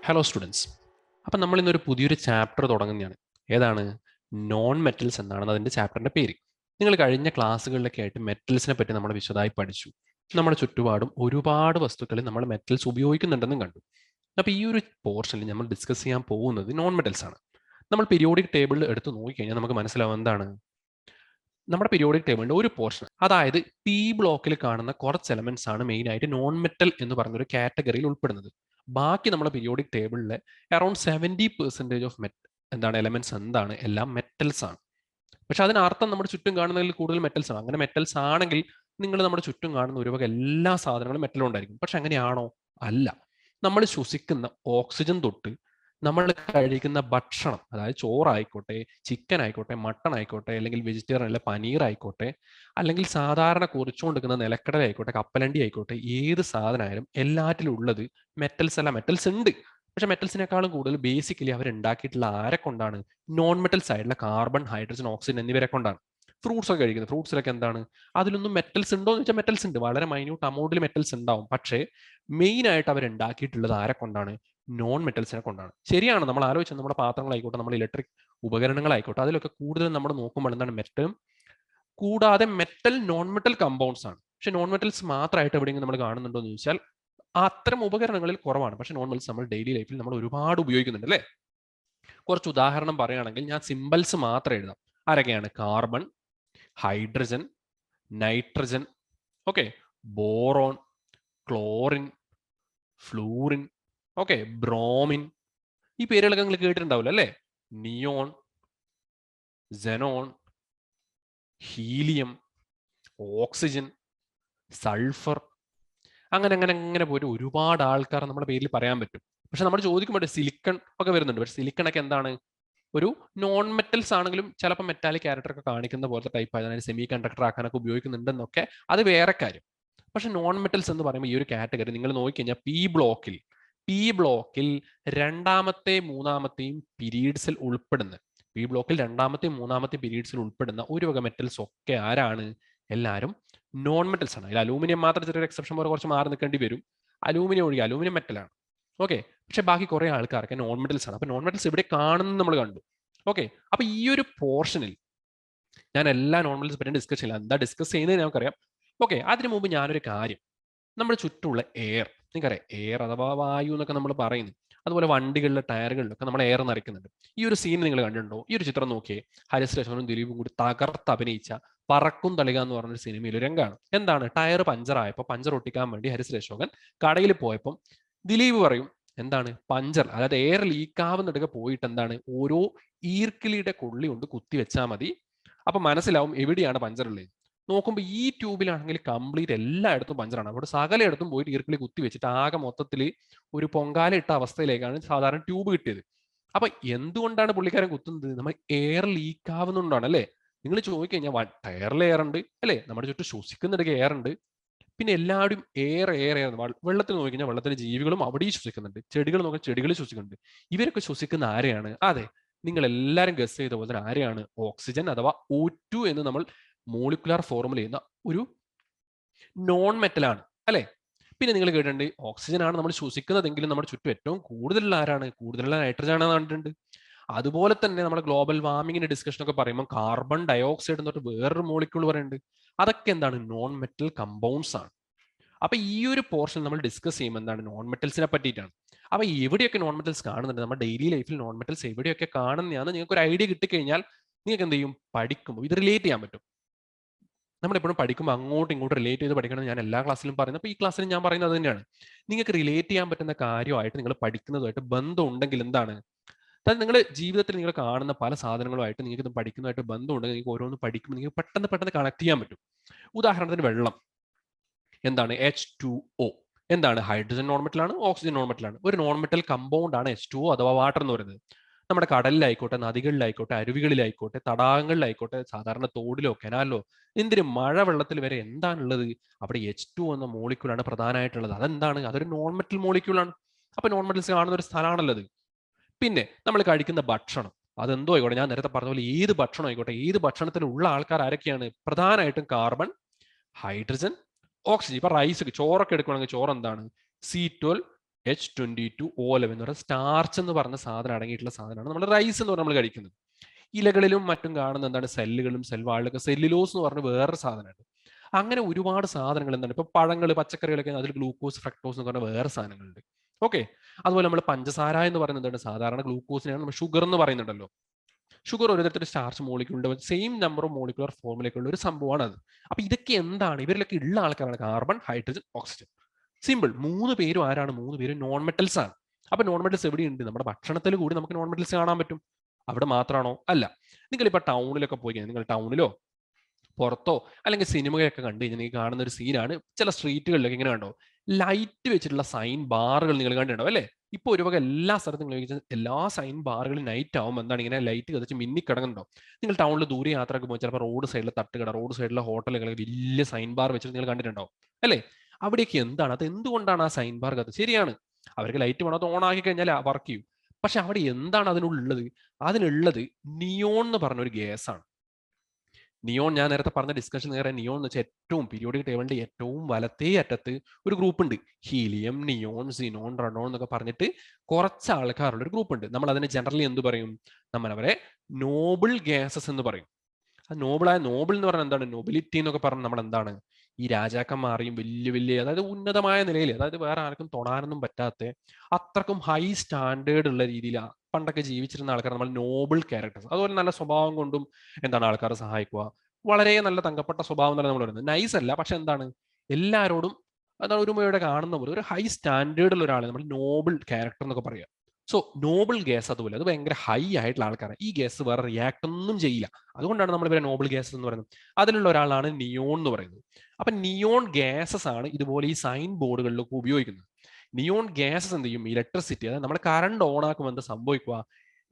Hello students. അപ്പം നമ്മൾ ഇന്നൊരു പുതിയൊരു ചാപ്റ്റർ തുടങ്ങുന്നതാണ്. ഏതാണ്? നോൺ മെറ്റൽസ് എന്നാണ് അതിൻ്റെ ചാപ്റ്ററിൻ്റെ പേര്. നിങ്ങൾ കഴിഞ്ഞ ക്ലാസ്സുകളിലൊക്കെ ആയിട്ട് മെറ്റൽസിനെ പറ്റി നമ്മൾ വിശദമായി പഠിച്ചു. നമ്മുടെ ചുറ്റുപാടും ഒരുപാട് വസ്തുക്കളിൽ നമ്മൾ മെറ്റൽസ് ഉപയോഗിക്കുന്നുണ്ടെന്നും കണ്ടു. അപ്പോൾ ഈ ഒരു പോർഷനിൽ നമ്മൾ ഡിസ്കസ് ചെയ്യാൻ പോകുന്നത് നോൺ മെറ്റൽസ് ആണ്. നമ്മൾ പീരിയോഡിക് ടേബിളിൽ എടുത്ത് നോക്കിക്കഴിഞ്ഞാൽ നമുക്ക് മനസ്സിലാവും എന്താണ് നമ്മുടെ പീരിയോഡിക് ടേബിളിൻ്റെ ഒരു പോർഷൻ, അതായത് പി ബ്ലോക്കിൽ കാണുന്ന കുറച്ച് എലമെന്റ്സ് ആണ് മെയിനായിട്ട് നോൺ മെറ്റൽ എന്ന് പറഞ്ഞൊരു കാറ്റഗറിയിൽ ഉൾപ്പെടുന്നത്. ബാക്കി നമ്മുടെ പീരിയോഡിക് ടേബിളിലെ അറൌണ്ട് 70% ഓഫ് എന്താണ് എലമെന്റ്സ് എന്താണ് എല്ലാം മെറ്റൽസ് ആണ്. പക്ഷെ അതിനർത്ഥം നമ്മുടെ ചുറ്റും കാണുന്നതിൽ കൂടുതൽ മെറ്റൽസ് ആണ്. അങ്ങനെ മെറ്റൽസ് ആണെങ്കിൽ നിങ്ങൾ നമ്മുടെ ചുറ്റും കാണുന്ന ഒരുവക എല്ലാ സാധനങ്ങളും മെറ്റൽ ഉണ്ടായിരിക്കും. പക്ഷെ അങ്ങനെയാണോ? അല്ല. നമ്മൾ ശ്വസിക്കുന്ന ഓക്സിജൻ തൊട്ട് നമ്മൾ കഴിക്കുന്ന ഭക്ഷണം, അതായത് ചോറായിക്കോട്ടെ, ചിക്കൻ ആയിക്കോട്ടെ, മട്ടൺ ആയിക്കോട്ടെ, അല്ലെങ്കിൽ വെജിറ്റേറിയൻ അല്ല പനീർ ആയിക്കോട്ടെ, അല്ലെങ്കിൽ സാധാരണ കുറിച്ചുകൊണ്ടിരിക്കുന്ന നിലക്കടല ആയിക്കോട്ടെ, കപ്പലണ്ടി ആയിക്കോട്ടെ, ഏത് സാധനമായാലും എല്ലാറ്റിലും ഉള്ളത് മെറ്റൽസ് അല്ല. മെറ്റൽസ് ഉണ്ട്, പക്ഷെ മെറ്റൽസിനേക്കാളും കൂടുതൽ ബേസിക്കലി അവരുണ്ടാക്കിയിട്ടുള്ള ആരെ കൊണ്ടാണ്? നോൺ മെറ്റൽസ് ആയിട്ടുള്ള കാർബൺ, ഹൈഡ്രജൻ, ഓക്സിജൻ എന്നിവരെ കൊണ്ടാണ്. ഫ്രൂട്ട്സ് ഒക്കെ കഴിക്കുന്നത്, ഫ്രൂട്ട്സിലൊക്കെ എന്താണ്? അതിലൊന്നും മെറ്റൽസ് ഉണ്ടോ എന്ന് വെച്ചാൽ മെറ്റൽസ് ഉണ്ട്, വളരെ മൈന്യൂട്ട് അമൗണ്ടിൽ മെറ്റൽസ് ഉണ്ടാവും. പക്ഷേ മെയിൻ ആയിട്ട് അവരുണ്ടാക്കിയിട്ടുള്ളത് ആരെ കൊണ്ടാണ്? നോൺ മെറ്റൽസിനെ കൊണ്ടാണ്. ശരിയാണ്, നമ്മൾ ആലോചിച്ചത് നമ്മുടെ പാത്രങ്ങളായിക്കോട്ടെ, നമ്മുടെ ഇലക്ട്രിക് ഉപകരണങ്ങളായിക്കോട്ടെ, അതിലൊക്കെ കൂടുതൽ നമ്മൾ നോക്കുമ്പോൾ എന്താണ് മെറ്റലും കൂടാതെ മെറ്റൽ നോൺ മെറ്റൽ കമ്പൗണ്ട്സ് ആണ്. പക്ഷെ നോൺ മെറ്റൽസ് മാത്രമായിട്ട് എവിടെയെങ്കിലും നമ്മൾ കാണുന്നുണ്ടോ എന്ന് ചോദിച്ചാൽ അത്തരം ഉപകരണങ്ങളിൽ കുറവാണ്. പക്ഷെ നോൺ മെറ്റൽസ് നമ്മൾ ഡെയിലി ലൈഫിൽ നമ്മൾ ഒരുപാട് ഉപയോഗിക്കുന്നുണ്ട് അല്ലേ? കുറച്ച് ഉദാഹരണം പറയുകയാണെങ്കിൽ ഞാൻ സിമ്പിൾസ് മാത്രം എഴുതാം. ആരൊക്കെയാണ്? Carbon, hydrogen, nitrogen, okay, boron, chlorine, fluorine, okay, bromine. ഈ പേരുകളൊക്കെ നിങ്ങൾ കേട്ടിട്ടുണ്ടാവില്ല അല്ലേ? Neon, Zenon, helium, oxygen, sulphur, അങ്ങനെ അങ്ങനെ അങ്ങനെ പോയിട്ട് ഒരുപാട് ആൾക്കാർ നമ്മുടെ പേരിൽ പറയാൻ പറ്റും. പക്ഷെ നമ്മൾ ചോദിക്കുമ്പോൾ സിലിക്കൺ ഒക്കെ വരുന്നുണ്ട്. പക്ഷെ സിലിക്കൺ ഒക്കെ എന്താണ്? ഒരു നോൺ മെറ്റൽസ് ആണെങ്കിലും ചിലപ്പോൾ മെറ്റാലിക് ക്യാരക്ടർ ഒക്കെ കാണിക്കുന്ന പോലത്തെ ടൈപ്പ് ആയതിനാൽ സെമി കണ്ടക്ടർ ആക്കാനൊക്കെ ഉപയോഗിക്കുന്നുണ്ടെന്നൊക്കെ, അത് വേറെ കാര്യം. പക്ഷെ നോൺ മെറ്റൽസ് എന്ന് പറയുമ്പോൾ ഈ ഒരു കാറ്റഗറി നിങ്ങൾ നോക്കിക്കഴിഞ്ഞാൽ പി ബ്ലോക്കിൽ രണ്ടാമത്തെ മൂന്നാമത്തെയും പീരീഡ്സിൽ ഉൾപ്പെടുന്ന പീരീഡ്സിൽ ഉൾപ്പെടുന്ന ഒരു വക മെറ്റൽസ് ഒക്കെ ആരാണ്? എല്ലാവരും നോൺ മെറ്റൽസ് ആണ്. അതിൽ അലൂമിനിയം മാത്രം ചെറിയൊരു എക്സെപ്ഷൻ പോലെ കുറച്ച് മാറി നിൽക്കേണ്ടി വരും. അലൂമിനിയം ഒഴികെ അലൂമിനിയം മെറ്റലാണ്. ഓക്കെ, പക്ഷെ ബാക്കി കുറെ ആൾക്കാർക്ക് നോൺ മെറ്റൽസ് ആണ്. അപ്പൊ നോൺ മെറ്റൽസ് ഇവിടെ കാണുന്നത് നമ്മൾ കണ്ടു. ഓക്കെ, അപ്പൊ ഈ ഒരു പോർഷനിൽ ഞാൻ എല്ലാ നോൺ മെറ്റൽസ് പറ്റി ഡിസ്കസ് ചെയ്യില്ല. എന്താ ഡിസ്കസ് ചെയ്യുന്നത് ഞങ്ങൾക്കറിയാം. ഓക്കെ, അതിനു മുമ്പ് ഞാനൊരു കാര്യം, നമ്മുടെ ചുറ്റുമുള്ള എയർ, നിങ്ങൾക്കറിയാം എയർ അഥവാ വായു എന്നൊക്കെ നമ്മൾ പറയുന്നു. അതുപോലെ വണ്ടികളിലെ ടയറുകളിലൊക്കെ നമ്മൾ എയർ നിറയ്ക്കുന്നുണ്ട്. ഈ ഒരു സീൻ നിങ്ങൾ കണ്ടിട്ടുണ്ടോ? ഈ ഒരു ചിത്രം നോക്കിയേ. ഹരിശ്രീ അശോകനും ദിലീപും കൂടി തകർത്ത് അഭിനയിച്ച പറക്കും തളിക എന്ന് പറഞ്ഞൊരു സിനിമയിൽ ഒരു രംഗമാണ്. എന്താണ്? ടയർ പഞ്ചറായപ്പോൾ പഞ്ചർ ഒട്ടിക്കാൻ വേണ്ടി ഹരിശ്രീ അശോകൻ കടയിൽ പോയപ്പം ദിലീപ് പറയും എന്താണ്? പഞ്ചർ, അതായത് എയർ ലീക്കാവുന്നിടക്കെ പോയിട്ട് എന്താണ്, ഓരോ ഈർക്കിളിയുടെ കൊള്ളി കൊണ്ട് കുത്തി വെച്ചാൽ മതി, അപ്പൊ മനസ്സിലാവും എവിടെയാണ് പഞ്ചർ ഉള്ളത്. നോക്കുമ്പോൾ ഈ ട്യൂബിലാണെങ്കിൽ കംപ്ലീറ്റ് എല്ലായിടത്തും പഞ്ചറാണ്. അവിടെ സകലയിടത്തും പോയിട്ട് ഈർക്കിളി കുത്തി വെച്ചിട്ട് ആകെ മൊത്തത്തിൽ ഒരു പൊങ്കാല ഇട്ട അവസ്ഥയിലേക്കാണ് സാധാരണ ട്യൂബ് കിട്ടിയത്. അപ്പൊ എന്തുകൊണ്ടാണ് പുള്ളിക്കാരൻ കുത്തുന്നത്? നമ്മൾ എയർ ലീക്ക് ആവുന്നുണ്ടാണ് അല്ലേ? നിങ്ങൾ ചോദിക്കഴിഞ്ഞാൽ ടയറിൽ എയർ ഉണ്ട് അല്ലേ? നമ്മുടെ ചുറ്റും ശ്വസിക്കുന്നിടയ്ക്ക് എയർ ഉണ്ട്. പിന്നെ എല്ലാവരും എയർ എയർ എയർ വെള്ളത്തിൽ നോക്കി കഴിഞ്ഞാൽ വെള്ളത്തിലെ ജീവികളും അവിടെയും ശ്വസിക്കുന്നുണ്ട്. ചെടികൾ നോക്കാൻ ചെടികൾ ശ്വസിക്കുന്നുണ്ട്. ഇവരൊക്കെ ശ്വസിക്കുന്ന ആരെയാണ്? അതെ, നിങ്ങൾ എല്ലാവരും ഗസ് ചെയ്ത പോലെ തന്നെ ആരെയാണ്? ഓക്സിജൻ അഥവാ O2 എന്ന് നമ്മൾ മോളിക്കുലാർ ഫോർമുല ചെയ്യുന്ന ഒരു നോൺ മെറ്റലാണ് അല്ലെ? പിന്നെ നിങ്ങൾ കേട്ടിട്ടുണ്ട് ഓക്സിജൻ ആണ് നമ്മൾ ശ്വസിക്കുന്നതെങ്കിലും നമ്മുടെ ചുറ്റും ഏറ്റവും കൂടുതലുള്ള ആരാണ്? കൂടുതലുള്ള നൈട്രജൻ ആണെന്ന് കണ്ടിട്ടുണ്ട്. അതുപോലെ തന്നെ നമ്മുടെ ഗ്ലോബൽ വാർമിങ്ങിന്റെ ഡിസ്കഷൻ ഒക്കെ പറയുമ്പോൾ കാർബൺ ഡയോക്സൈഡ് എന്നിട്ട് വേറൊരു മോളിക്യൂൾ പറയുന്നുണ്ട്. അതൊക്കെ എന്താണ്? നോൺ മെറ്റൽ കമ്പൗണ്ട്സ് ആണ്. അപ്പൊ ഈ ഒരു പോർഷൻ നമ്മൾ ഡിസ്കസ് ചെയ്യുമ്പോൾ എന്താണ്? നോൺ മെറ്റൽസിനെ പറ്റിയിട്ടാണ്. അപ്പൊ എവിടെയൊക്കെ നോൺ മെറ്റൽസ് കാണുന്നുണ്ട്, നമ്മുടെ ഡെയിലി ലൈഫിൽ നോൺ മെറ്റൽസ് എവിടെയൊക്കെ കാണുന്നതാണ് നിങ്ങൾക്ക് ഒരു ഐഡിയ കിട്ടിക്കഴിഞ്ഞാൽ നിങ്ങൾക്ക് എന്ത് ചെയ്യും? പഠിക്കുമ്പോൾ ഇത് റിലേറ്റ് ചെയ്യാൻ പറ്റും. നമ്മളെപ്പോഴും പഠിക്കുമ്പോൾ അങ്ങോട്ടും ഇങ്ങോട്ടും റിലേറ്റ് ചെയ്ത് പഠിക്കണം. ഞാൻ എല്ലാ ക്ലാസ്സിലും പറയുന്നത്, അപ്പോൾ ഈ ക്ലാസ്സിൽ ഞാൻ പറയുന്നത് അത് തന്നെയാണ്. നിങ്ങൾക്ക് റിലേറ്റ് ചെയ്യാൻ പറ്റുന്ന കാര്യമായിട്ട് നിങ്ങൾ പഠിക്കുന്നതുമായിട്ട് ബന്ധം ഉണ്ടെങ്കിൽ എന്താണ്, അതായത് നിങ്ങളുടെ ജീവിതത്തിൽ നിങ്ങൾ കാണുന്ന പല സാധനങ്ങളുമായിട്ട് നിങ്ങൾക്ക് ഇത് പഠിക്കുന്നതായിട്ട് ബന്ധമുണ്ടെങ്കിൽ നിങ്ങൾക്ക് ഓരോന്ന് പഠിക്കുമ്പോൾ നിങ്ങൾക്ക് പെട്ടെന്ന് കണക്ട് ചെയ്യാൻ പറ്റും. ഉദാഹരണത്തിന് വെള്ളം എന്താണ്? H2O എന്താണ്? ഹൈഡ്രജൻ നോൺ മെറ്റലാണ്, ഓക്സിജൻ നോൺ മെറ്റലാണ്. ഒരു നോൺ മെറ്റൽ കമ്പൗണ്ട് ആണ് H2O അഥവാ വാട്ടർ എന്ന് പറയുന്നത്. നമ്മുടെ കടലിലായിക്കോട്ടെ, നദികളിലായിക്കോട്ടെ, അരുവികളിലായിക്കോട്ടെ, തടാകങ്ങളിലായിക്കോട്ടെ, സാധാരണ തോടിലോ കനാലിലോ, എന്തിന് മഴവെള്ളത്തിൽ വരെ എന്താണുള്ളത്? അവിടെ H2O എന്ന മോളിക്യൂളാണ് പ്രധാനമായിട്ടുള്ളത്. അതെന്താണ്? അതൊരു നോൺ മെറ്റൽ മോളിക്യൂളാണ്. അപ്പൊ നോൺ മെറ്റൽസ് കാണുന്ന ഒരു സ്ഥലമാണല്ലത്. പിന്നെ നമ്മൾ കഴിക്കുന്ന ഭക്ഷണം, അതെന്തോ ആയിക്കോട്ടെ, ഞാൻ നേരത്തെ പറഞ്ഞ പോലെ ഏത് ഭക്ഷണം ആയിക്കോട്ടെ, ഏത് ഭക്ഷണത്തിലുള്ള ആൾക്കാർ ആരൊക്കെയാണ്? പ്രധാനമായിട്ടും കാർബൺ, ഹൈഡ്രജൻ, ഓക്സിജൻ. ഇപ്പൊ റൈസ്, ചോറൊക്കെ എടുക്കുകയാണെങ്കിൽ ചോറ് എന്താണ്? C12 H22O11 എന്ന് പറയുന്ന സ്റ്റാർച്ച് എന്ന് പറഞ്ഞ സാധനം അടങ്ങിയിട്ടുള്ള സാധനമാണ് നമ്മൾ റൈസ് എന്ന് പറഞ്ഞാൽ നമ്മൾ കഴിക്കുന്നത്. ഇലകളിലും മറ്റും കാണുന്ന എന്താണ് സെല്ലുകളും സെൽവാളിലൊക്കെ സെല്ലുലോസ് എന്ന് പറഞ്ഞ വേറൊരു സാധനമുണ്ട്. അങ്ങനെ ഒരുപാട് സാധനങ്ങൾ എന്താണ് ഇപ്പൊ പഴങ്ങൾ പച്ചക്കറികളൊക്കെ അതിൽ ഗ്ലൂക്കോസ് ഫ്രക്ടോസ് എന്ന് പറഞ്ഞ വേറെ സാധനങ്ങളുണ്ട്. ഓക്കെ, അതുപോലെ നമ്മൾ പഞ്ചസാര എന്ന് പറയുന്നത് എന്താണ് സാധാരണ ഗ്ലൂക്കോസിനെയാണ് നമ്മൾ ഷുഗർ എന്ന് പറയുന്നുണ്ടല്ലോ. ഷുഗർ ഒരു തരത്തിൽ സ്റ്റാർച്ച് മോളിക്യൂളിന്റെ സെയിം നമ്പർ ഓഫ് മോളിക്കുലർ ഫോർമുലയൊക്കെയുള്ള ഒരു സംഭവമാണ് അത്. അപ്പൊ ഇതൊക്കെ എന്താണ് ഇവരിലൊക്കെ ഉള്ള ആൾക്കാരാണ് കാർബൺ ഹൈഡ്രജൻ ഓക്സിജൻ. സിമ്പിൾ, 3 പേരും ആരാണ്? 3 പേരും നോൺ മെറ്റൽസ് ആണ്. അപ്പൊ നോൺ മെറ്റൽസ് എവിടെയുണ്ട്? നമ്മുടെ ഭക്ഷണത്തിൽ കൂടി നമുക്ക് നോൺ മെറ്റൽസ് കാണാൻ പറ്റും. അവിടെ മാത്രമാണോ? അല്ല. നിങ്ങളിപ്പോ ടൗണിലൊക്കെ പോയി കഴിഞ്ഞാൽ, നിങ്ങൾ ടൗണിലോ പുറത്തോ അല്ലെങ്കിൽ സിനിമയൊക്കെ കണ്ടു കഴിഞ്ഞാൽ നിങ്ങൾക്ക് കാണുന്ന ഒരു സീനാണ് ചില സ്ട്രീറ്റുകളിലൊക്കെ ഇങ്ങനെ കണ്ടോ, ലൈറ്റ് വെച്ചിട്ടുള്ള സൈൻ ബാറുകൾ നിങ്ങൾ കണ്ടിട്ടുണ്ടോ അല്ലേ? ഇപ്പൊ ഒരു വക എല്ലാ സ്ഥലത്തും നിങ്ങൾ എല്ലാ സൈൻ ബാറുകളും നൈറ്റ് ആവുമ്പോൾ എന്താണ് ഇങ്ങനെ ലൈറ്റ് കത്തിച്ച് മിന്നി കിടങ്ങുന്നുണ്ടോ? നിങ്ങൾ ടൗണിൽ ദൂരെ യാത്രയൊക്കെ പോകുമ്പോൾ ചിലപ്പോൾ റോഡ് സൈഡിലെ തട്ടുകട, റോഡ് സൈഡിലെ ഹോട്ടലുകൾ വലിയ സൈൻ ബാർ വെച്ചിട്ട് നിങ്ങൾ കണ്ടിട്ടുണ്ടോ അല്ലേ? അവിടെയൊക്കെ എന്താണ്, അത് എന്തുകൊണ്ടാണ് ആ സൈൻ ബാർ കത്ത്? ശരിയാണ്, അവർക്ക് ലൈറ്റ് വേണം, അത് ഓൺ ആക്കി കഴിഞ്ഞാൽ വർക്ക് ചെയ്യും. പക്ഷെ അവിടെ എന്താണ് അതിനുള്ളത്? അതിനുള്ളത് നിയോൺ എന്ന് പറഞ്ഞ ഒരു ഗ്യാസ് ആണ്. നിയോൺ, ഞാൻ നേരത്തെ പറഞ്ഞ ഡിസ്കഷൻ നേരെ നിയോൺ എന്ന് വെച്ചാൽ ഏറ്റവും പീരിയോഡിക് ടേബിളിന്റെ ഏറ്റവും വലത്തേ അറ്റത്ത് ഒരു ഗ്രൂപ്പ് ഉണ്ട്. ഹീലിയം, നിയോൺ, സിനോൺ, റെനോൺ എന്നൊക്കെ പറഞ്ഞിട്ട് കുറച്ച് ആൾക്കാരുള്ള ഒരു ഗ്രൂപ്പ് ഉണ്ട്. നമ്മൾ അതിനെ ജനറലി എന്ത് പറയും? നമ്മൾ അവരെ നോബിൾ ഗ്യാസസ് എന്ന് പറയും. ആ നോബിളായ, നോബിൾ എന്ന് പറഞ്ഞാൽ എന്താണ്? നൊബിലിറ്റി എന്നൊക്കെ പറഞ്ഞാൽ നമ്മൾ എന്താണ് ഈ രാജാക്കന്മാരെയും വലിയ വലിയ, അതായത് ഉന്നതമായ നിലയിൽ, അതായത് വേറെ ആർക്കും തൊടാനൊന്നും പറ്റാത്ത അത്രക്കും ഹൈ സ്റ്റാൻഡേർഡ് ഉള്ള രീതിയിൽ പണ്ടൊക്കെ ജീവിച്ചിരുന്ന ആൾക്കാർ നമ്മൾ നോബിൾ ക്യാരക്ടേഴ്സ്. അതുപോലെ നല്ല സ്വഭാവം കൊണ്ടും എന്താണ് ആൾക്കാരെ സഹായിക്കുക, വളരെ നല്ല തങ്കപ്പെട്ട സ്വഭാവം തന്നെ നമ്മൾ പറയുന്നത്. നൈസ് അല്ല, പക്ഷെ എന്താണ് എല്ലാവരോടും എന്താണ് ഒരുമയോടെ കാണുന്ന പോലെ ഒരു ഹൈ സ്റ്റാൻഡേർഡുള്ള ഒരാളെ നമ്മൾ നോബിൾ ക്യാരക്ടർ എന്നൊക്കെ പറയുക. സോ നോബിൾ ഗ്യാസ് അതുപോലെ അത് ഭയങ്കര ഹൈ ആയിട്ടുള്ള ആൾക്കാരാണ്. ഈ ഗ്യാസ് വേറെ റിയാക്ട് ഒന്നും ചെയ്യില്ല. അതുകൊണ്ടാണ് നമ്മൾ ഇവരെ നോബിൾ ഗ്യാസ് എന്ന് പറയുന്നത്. അതിലുള്ള ഒരാളാണ് നിയോൺ എന്ന് പറയുന്നത്. അപ്പൊ നിയോൺ ഗ്യാസസ് ആണ് ഇതുപോലെ ഈ സൈൻ ബോർഡുകളിലൊക്കെ ഉപയോഗിക്കുന്നത്. നിയോൺ ഗ്യാസസ് എന്ത് ചെയ്യും? ഇലക്ട്രിസിറ്റി, അതായത് നമ്മുടെ കറണ്ട് ഓൺ ആക്കുമ്പോൾ എന്താ സംഭവിക്കുക?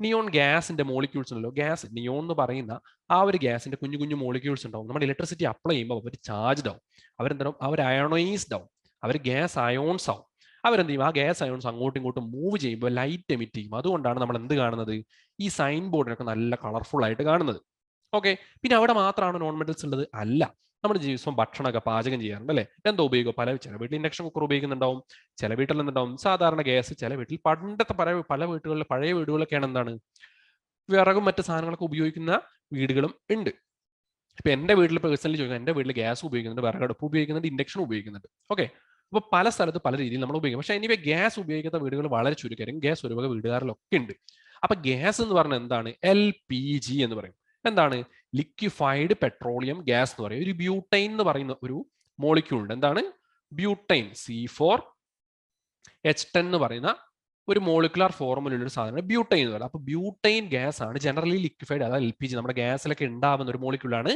നിയോൺ ഗ്യാസിന്റെ മോളിക്യൂൾസ് ഉണ്ടല്ലോ, ഗ്യാസ് നിയോൺ എന്ന് പറയുന്ന ആ ഒരു ഗ്യാസിന്റെ കുഞ്ഞു കുഞ്ഞു മോളിക്യൂൾസ് ഉണ്ടാവും. നമ്മൾ ഇലക്ട്രിസിറ്റി അപ്ലൈ ചെയ്യുമ്പോൾ അവർ ചാർജ്ഡ് ആവും, അവരെന്താവും, അവർ അയോണൈസ്ഡ് ആവും, അവർ ഗ്യാസ് അയോൺസ് ആവും. അവരെന്ത് ചെയ്യും? ആ ഗ്യാസ് അയോൺസ് അങ്ങോട്ടും ഇങ്ങോട്ടും മൂവ് ചെയ്യുമ്പോൾ ലൈറ്റ് എമിറ്റ് ചെയ്യും. അതുകൊണ്ടാണ് നമ്മൾ എന്ത് കാണുന്നത്? ഈ സൈൻ ബോർഡിനൊക്കെ നല്ല കളർഫുൾ ആയിട്ട് കാണുന്നത്. ഓക്കെ, പിന്നെ അവിടെ മാത്രമാണ് നോൺ മെറ്റൽസ് ഉള്ളത്? അല്ല. നമ്മൾ ദിവസവും ഭക്ഷണമൊക്കെ പാചകം ചെയ്യാറുണ്ട് അല്ലേ? എന്താ ഉപയോഗിക്കുക? ചില വീട്ടിൽ ഇൻഡക്ഷൻ കുക്കർ ഉപയോഗിക്കുന്നുണ്ടാവും, ചില വീട്ടിൽ എന്തുണ്ടാവും സാധാരണ ഗ്യാസ്, ചില വീട്ടിൽ പണ്ടത്തെ പല വീട്ടുകളിൽ, പഴയ വീടുകളിലൊക്കെയാണ് എന്താണ് വിറകും മറ്റു സാധനങ്ങളൊക്കെ ഉപയോഗിക്കുന്ന വീടുകളും ഉണ്ട്. ഇപ്പൊ എന്റെ വീട്ടിൽ പേഴ്സണലി ചോദിക്കുന്നത്, എന്റെ വീട്ടിൽ ഗ്യാസ് ഉപയോഗിക്കുന്നുണ്ട്, വിറകടുപ്പ് ഉപയോഗിക്കുന്നുണ്ട്, ഇൻഡക്ഷൻ ഉപയോഗിക്കുന്നുണ്ട്. ഓക്കെ, അപ്പൊ പല സ്ഥലത്ത് പല രീതിയിൽ നമ്മൾ ഉപയോഗിക്കും. പക്ഷെ എനിവേ ഗ്യാസ് ഉപയോഗിക്കുന്ന വീടുകൾ വളരെ ചുരുക്കം. ഗ്യാസ് ഒരു വക വീടുകാരിലൊക്കെ ഉണ്ട്. അപ്പൊ ഗ്യാസ് എന്ന് പറഞ്ഞാൽ എന്താണ്? LPG എന്ന് പറയും. എന്താണ്? ലിക്വിഫൈഡ് പെട്രോളിയം ഗ്യാസ് എന്ന് പറയും. ഒരു ബ്യൂട്ടൈൻ എന്ന് പറയുന്ന ഒരു മോളിക്യൂൾ ഉണ്ട്. എന്താണ്? ബ്യൂട്ടൈൻ, C4H10 എന്ന് പറയുന്ന ഒരു മോളിക്കുലർ ഫോർമുലുള്ള ഒരു സാധനമാണ് ബ്യൂട്ടൈൻ എന്ന് പറയുന്നത്. അപ്പൊ ബ്യൂട്ടൈൻ ഗ്യാസ് ആണ് ജനറലി ലിക്വിഫൈഡ്, അതായത് LPG നമ്മുടെ ഗ്യാസിലൊക്കെ ഉണ്ടാവുന്ന ഒരു മോളിക്യൂളാണ്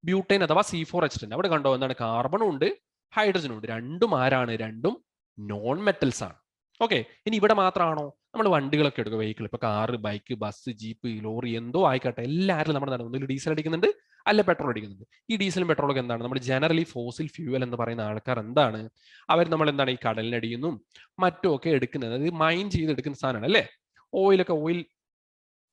ബ്യൂട്ടൈൻ അഥവാ C4H10. അവിടെ കണ്ടോ എന്താണ്? കാർബണും ഉണ്ട് ഹൈഡ്രജനും ഉണ്ട്. രണ്ടും ആരാണ്? രണ്ടും നോൺ മെറ്റൽസ് ആണ്. ഓക്കെ, ഇനി ഇവിടെ മാത്രമാണോ? നമ്മൾ വണ്ടികളൊക്കെ എടുക്കുക, വെഹിക്കിൾ, ഇപ്പൊ car, bike, bus, jeep, lorry, എന്തോ ആയിക്കോട്ടെ, എല്ലാവരും നമ്മൾ ഒന്നിൽ ഡീസൽ അടിക്കുന്നുണ്ട്, അല്ല പെട്രോൾ അടിക്കുന്നുണ്ട്. ഈ ഡീസലും പെട്രോളൊക്കെ എന്താണ്? നമ്മൾ ജനറലി ഫോസിൽ ഫ്യൂവൽ എന്ന് പറയുന്ന ആൾക്കാർ എന്താണ് അവർ നമ്മൾ എന്താണ് ഈ കടലിനടിയുന്നും മറ്റും ഒക്കെ എടുക്കുന്നത്, അത് മൈൻ ചെയ്ത് എടുക്കുന്ന സാധനമാണ് അല്ലേ? ഓയിൽ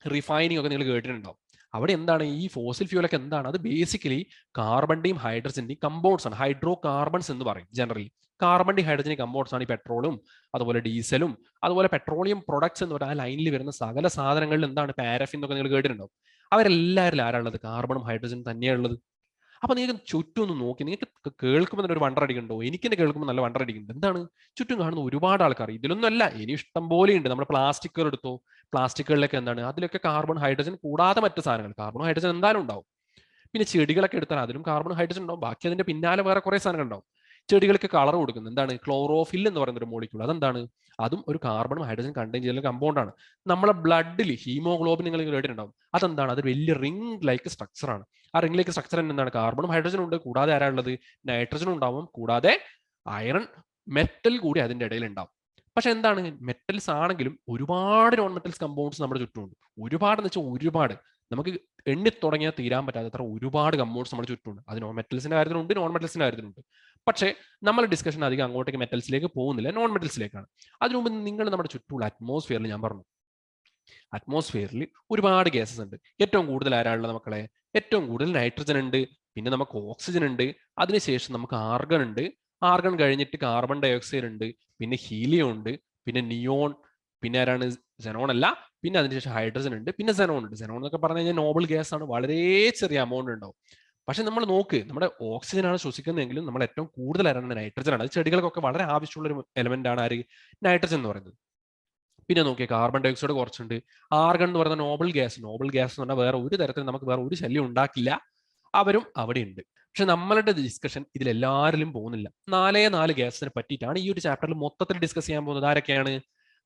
റിഫൈനിങ് ഒക്കെ നിങ്ങൾ കേട്ടിട്ടുണ്ടാവും. അവിടെ എന്താണ് ഈ ഫോസിൽ ഫ്യൂലൊക്കെ എന്താണ്? അത് ബേസിക്കലി കാർബണിന്റെയും ഹൈഡ്രജന്റെയും കമ്പൗണ്ട്സ് ആണ്. ഹൈഡ്രോ കാർബൺസ് എന്ന് പറയും ജനറലി. കാർബണിന്റെയും ഹൈഡ്രജന്റെയും കമ്പൗണ്ട്സ് ആണ് ഈ പെട്രോളും അതുപോലെ ഡീസലും അതുപോലെ പെട്രോളിയം പ്രൊഡക്ട്സ് എന്ന് പറയുന്ന ആ ലൈനിൽ വരുന്ന സകല സാധനങ്ങളിൽ എന്താണ് പാരഫിൻ എന്നൊക്കെ നിങ്ങൾ കേട്ടിട്ടുണ്ടാവും. അവരെല്ലാവരും ആരാളുള്ളത്? കാർബണും ഹൈഡ്രജനും തന്നെയാണുള്ളത്. അപ്പൊ നിങ്ങൾക്ക് ചുറ്റും ഒന്ന് നോക്കി, നിങ്ങൾക്ക് കേൾക്കുമ്പോൾ തന്നെ ഒരു വണ്ടറടിക്കുന്നുണ്ടോ? എനിക്ക് തന്നെ കേൾക്കുമ്പോൾ നല്ല വണ്ടറടിക്കുന്നുണ്ട്. എന്താണ്? ചുറ്റും കാണുന്ന ഒരുപാട് ആൾക്കാർ, ഇതിലൊന്നും അല്ല, ഇനി ഇഷ്ടം പോലെ ഉണ്ട്. നമ്മുടെ പ്ലാസ്റ്റിക്കുകൾ എടുത്തോ, പ്ലാസ്റ്റിക്കുകളിലൊക്കെ എന്താണ്? അതിലൊക്കെ കാർബൺ ഹൈഡ്രജൻ കൂടാതെ മറ്റു സാധനങ്ങൾ, കാർബൺ ഹൈഡ്രജൻ എന്തായാലും ഉണ്ടാവും. പിന്നെ ചെടികളൊക്കെ എടുത്താൽ അതിലും കാർബൺ ഹൈഡ്രജൻ ഉണ്ടാവും. ബാക്കി അതിന്റെ പിന്നാലെ വേറെ കുറെ സാധനങ്ങൾ ഉണ്ടാവും. ചെടികൾക്ക് കളർ കൊടുക്കുന്നത് എന്താണ്? ക്ലോറോഫിൽ എന്ന് പറയുന്ന ഒരു മോളിക്യൂൾ. അതെന്താണ്? അതും ഒരു കാർബൺ ഹൈഡ്രജൻ കണ്ടെയ്ൻ ചെയ്യുന്ന കമ്പൗണ്ട് ആണ്. നമ്മളെ ബ്ലഡിൽ ഹീമോഗ്ലോബിൻ നിങ്ങൾ കേട്ടിട്ടുണ്ടാവും. അതെന്താണ്? അത് വലിയ റിംഗ് ലൈക്ക് സ്ട്രക്ചർ ആണ്. ആ റിംഗ് ലൈക്ക് സ്ട്രക്ചർ എന്താണ്? കാർബണും ഹൈഡ്രജനും ഉണ്ട്, കൂടാതെ ആരാളുള്ളത്? നൈട്രജനും ഉണ്ടാവും, കൂടാതെ അയൺ മെറ്റൽ കൂടി അതിന്റെ ഇടയിൽ ഉണ്ടാവും. പക്ഷെ എന്താണ്? മെറ്റൽസ് ആണെങ്കിലും ഒരുപാട് നോൺ മെറ്റൽസ് കമ്പൗണ്ട്സ് നമ്മുടെ ചുറ്റുമുണ്ട്. ഒരുപാട് എന്ന് വെച്ചാൽ ഒരുപാട്, നമുക്ക് എണ്ണി തുടങ്ങിയാൽ തീരാൻ പറ്റാത്ത ഒരുപാട് കമ്പൗണ്ട്സ് നമ്മുടെ ചുറ്റുമുണ്ട്. അത് നോൺ മെറ്റൽസിന്റെ കാര്യത്തിലുണ്ട്, നോൺ മെറ്റൽസിന്റെ കാര്യത്തിലുണ്ട്. പക്ഷേ നമ്മൾ ഡിസ്കഷൻ അധികം അങ്ങോട്ടേക്ക് മെറ്റൽസിലേക്ക് പോകുന്നില്ല, നോൺ മെറ്റൽസിലേക്കാണ്. അതിനു മുമ്പ് നിങ്ങൾ നമ്മുടെ ചുറ്റുമുള്ള അറ്റ്മോസ്ഫിയറിൽ, ഞാൻ പറഞ്ഞു അറ്റ്മോസ്ഫിയറിൽ ഒരുപാട് ഗ്യാസസ് ഉണ്ട്. ഏറ്റവും കൂടുതൽ ആരാളുള്ളത് മക്കളെ? ഏറ്റവും കൂടുതൽ നൈട്രജൻ ഉണ്ട്, പിന്നെ നമുക്ക് ഓക്സിജൻ ഉണ്ട്, അതിനുശേഷം നമുക്ക് ആർഗൺ ഉണ്ട്, ആർഗൺ കഴിഞ്ഞിട്ട് കാർബൺ ഡൈ ഓക്സൈഡ് ഉണ്ട്, പിന്നെ ഹീലിയം ഉണ്ട്, പിന്നെ നിയോൺ, പിന്നെ ആരാണ് സെനോൺ അല്ല, പിന്നെ അതിനുശേഷം ഹൈഡ്രജൻ ഉണ്ട്, പിന്നെ സെനോൺ ഉണ്ട്. സെനോൺ എന്നൊക്കെ പറഞ്ഞു കഴിഞ്ഞാൽ നോബിൾ ഗ്യാസ് ആണ്, വളരെ ചെറിയ എമൗണ്ട് ഉണ്ടാവും. പക്ഷെ നമ്മൾ നോക്ക്, നമ്മുടെ ഓക്സിജൻ ആണ് ശ്വസിക്കുന്നതെങ്കിലും നമ്മൾ ഏറ്റവും കൂടുതൽ ആരാണ് നൈട്രജൻ ആണ്. അത് ചെടികൾക്കൊക്കെ വളരെ ആവശ്യമുള്ള ഒരു എലമെന്റ് ആണ് ആര്, നൈട്രജൻ എന്ന് പറയുന്നത്. പിന്നെ നോക്കിയാൽ കാർബൺ ഡൈ ഓക്സൈഡ് കുറച്ചുണ്ട്. ആർഗൺ എന്ന് പറയുന്ന നോബിൾ ഗ്യാസ് എന്ന് പറഞ്ഞാൽ വേറെ ഒരു തരത്തിൽ നമുക്ക് വേറെ ഒരു ശല്യം ഉണ്ടാക്കില്ല, അവരും അവിടെ ഉണ്ട്. പക്ഷെ നമ്മളുടെ ഡിസ്കഷൻ ഇതിലെല്ലാവരിലും പോകുന്നില്ല. 4 ഗ്യാസിനെ പറ്റിയിട്ടാണ് ഈ ഒരു ചാപ്റ്ററിൽ മൊത്തത്തിൽ ഡിസ്കസ് ചെയ്യാൻ പോകുന്നത്. ആരൊക്കെയാണ്?